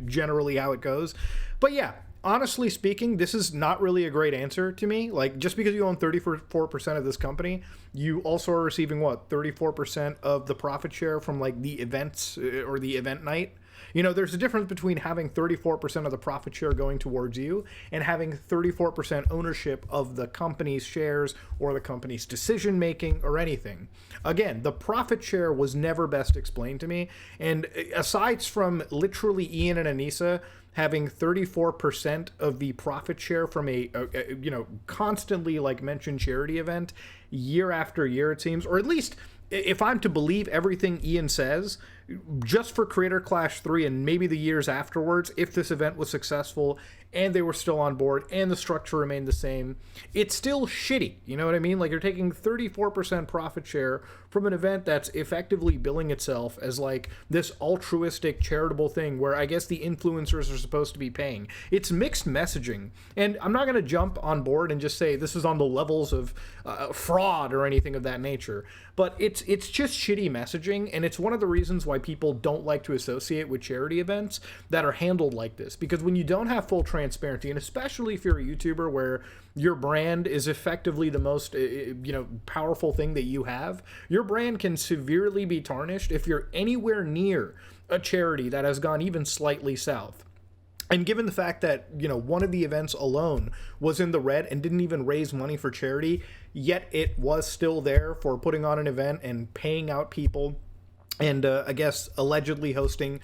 generally how it goes. But yeah, honestly speaking, this is not really a great answer to me. Like, just because you own 34% of this company, you also are receiving what, 34% of the profit share from like the events or the event night. You know, there's a difference between having 34% of the profit share going towards you and having 34% ownership of the company's shares or the company's decision making or anything. Again, the profit share was never best explained to me. And aside from literally Ian and Anissa having 34% of the profit share from a you know, constantly like mentioned charity event year after year, it seems, or at least if I'm to believe everything Ian says, just for Creator Clash 3 and maybe the years afterwards, if this event was successful and they were still on board and the structure remained the same, it's still shitty. You know what I mean? Like, you're taking 34% profit share from an event that's effectively billing itself as like this altruistic charitable thing where I guess the influencers are supposed to be paying. It's mixed messaging. And I'm not going to jump on board and just say this is on the levels of fraud or anything of that nature, but it's just shitty messaging, and it's one of the reasons why people don't like to associate with charity events that are handled like this, because when you don't have full transparency, and especially if you're a YouTuber where your brand is effectively the most you know, powerful thing that you have, your brand can severely be tarnished if you're anywhere near a charity that has gone even slightly south. And given the fact that, you know, one of the events alone was in the red and didn't even raise money for charity, yet it was still there for putting on an event and paying out people, and I guess allegedly hosting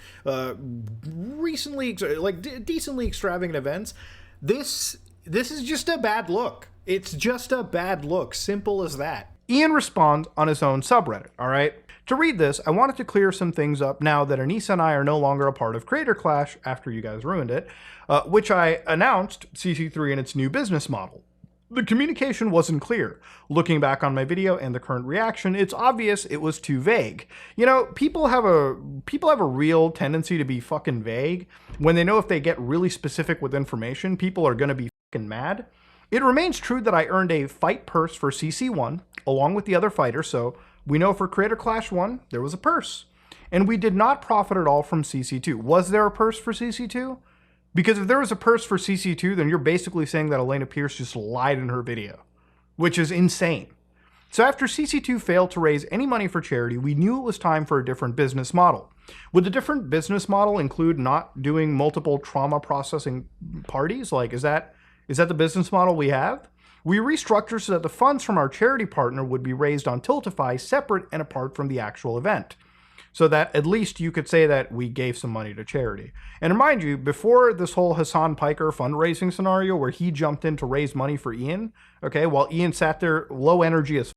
recently like decently extravagant events, this is just a bad look. It's just a bad look. Simple as that. Ian responds on his own subreddit, all right? To read this, I wanted to clear some things up now that Anissa and I are no longer a part of Creator Clash after you guys ruined it, which I announced CC3 and its new business model. The communication wasn't clear. Looking back on my video and the current reaction, it's obvious it was too vague. You know, people have a real tendency to be fucking vague when they know if they get really specific with information, people are gonna be fucking mad. It remains true that I earned a fight purse for CC1 along with the other fighters, so we know for Creator Clash 1, there was a purse. And we did not profit at all from CC2. Was there a purse for CC2? Because if there was a purse for CC2, then you're basically saying that Elena Pierce just lied in her video, which is insane. So after CC2 failed to raise any money for charity, we knew it was time for a different business model. Would the different business model include not doing multiple trauma processing parties? Like, is that the business model we have? We restructured so that the funds from our charity partner would be raised on Tiltify separate and apart from the actual event, so that at least you could say that we gave some money to charity. And mind you, before this whole Hassan Piker fundraising scenario where he jumped in to raise money for Ian, okay, while Ian sat there low energy as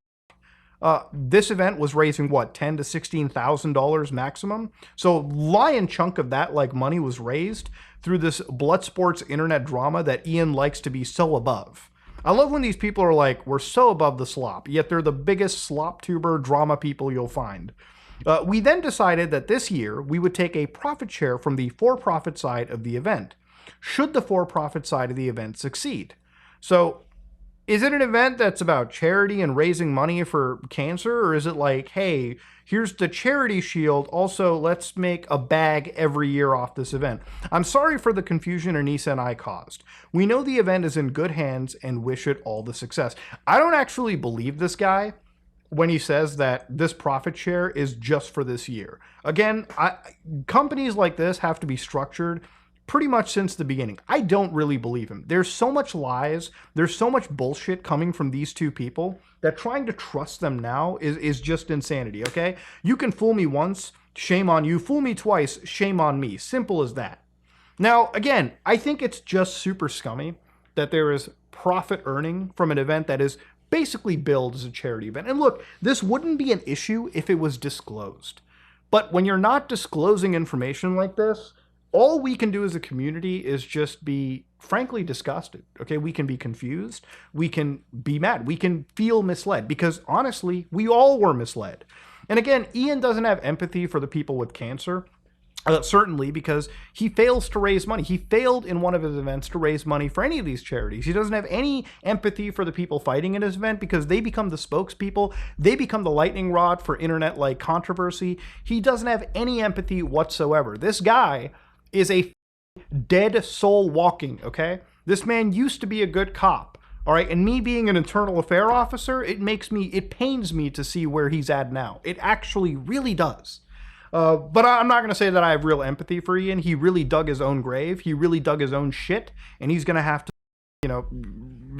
this event was raising what, $10,000 to $16,000 maximum. So lion chunk of that like money was raised through this blood sports internet drama that Ian likes to be so above. I love when these people are like, we're so above the slop, yet they're the biggest slop tuber drama people you'll find. We then decided that this year we would take a profit share from the for-profit side of the event, should the for-profit side of the event succeed. So is it an event that's about charity and raising money for cancer, or is it like, hey, here's the charity shield, also let's make a bag every year off this event? I'm sorry for the confusion Anissa and I caused. We know the event is in good hands and wish it all the success. I don't actually believe this guy when he says that this profit share is just for this year. Again, companies like this have to be structured pretty much since the beginning. I don't really believe him. There's so much lies, there's so much bullshit coming from these two people that trying to trust them now is just insanity, okay? You can fool me once, shame on you. Fool me twice, shame on me. Simple as that. Now, again, I think it's just super scummy that there is profit earning from an event that is basically billed as a charity event. And look, this wouldn't be an issue if it was disclosed. But when you're not disclosing information like this, all we can do as a community is just be frankly disgusted. Okay, we can be confused, we can be mad, we can feel misled, because honestly, we all were misled. And again, Ian doesn't have empathy for the people with cancer. Certainly, because he fails to raise money. He failed in one of his events to raise money for any of these charities. He doesn't have any empathy for the people fighting in his event because they become the spokespeople. They become the lightning rod for internet-like controversy. He doesn't have any empathy whatsoever. This guy is a dead soul walking, okay? This man used to be a good cop, all right? And me being an internal affair officer, it pains me to see where he's at now. It actually really does. But I'm not going to say that I have real empathy for Ian. He really dug his own grave. He really dug his own shit, and he's going to have to,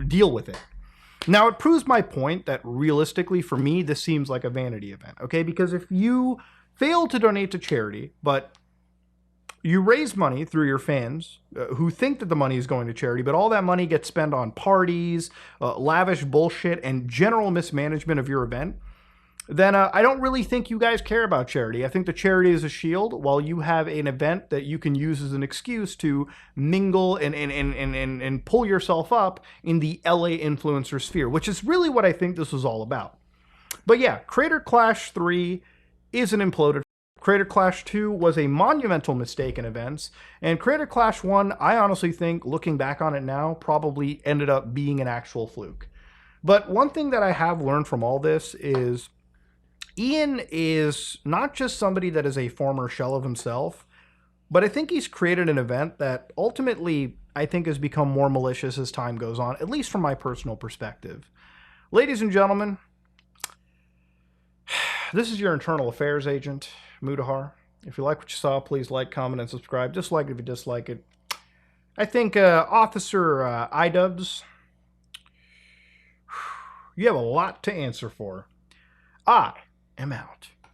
deal with it. Now, it proves my point that realistically, for me, this seems like a vanity event, okay? Because if you fail to donate to charity, but you raise money through your fans who think that the money is going to charity, but all that money gets spent on parties, lavish bullshit, and general mismanagement of your event, then I don't really think you guys care about charity. I think the charity is a shield while you have an event that you can use as an excuse to mingle and pull yourself up in the LA influencer sphere, which is really what I think this was all about. But yeah, Creator Clash 3 is an imploded. Creator Clash 2 was a monumental mistake in events, and Creator Clash 1, I honestly think, looking back on it now, probably ended up being an actual fluke. But one thing that I have learned from all this is Ian is not just somebody that is a former shell of himself, but I think he's created an event that ultimately I think has become more malicious as time goes on, at least from my personal perspective. Ladies and gentlemen, this is your internal affairs agent, Mudahar. If you like what you saw, please like, comment, and subscribe. Dislike it if you dislike it. I think Officer iDubbbz, you have a lot to answer for. I am out.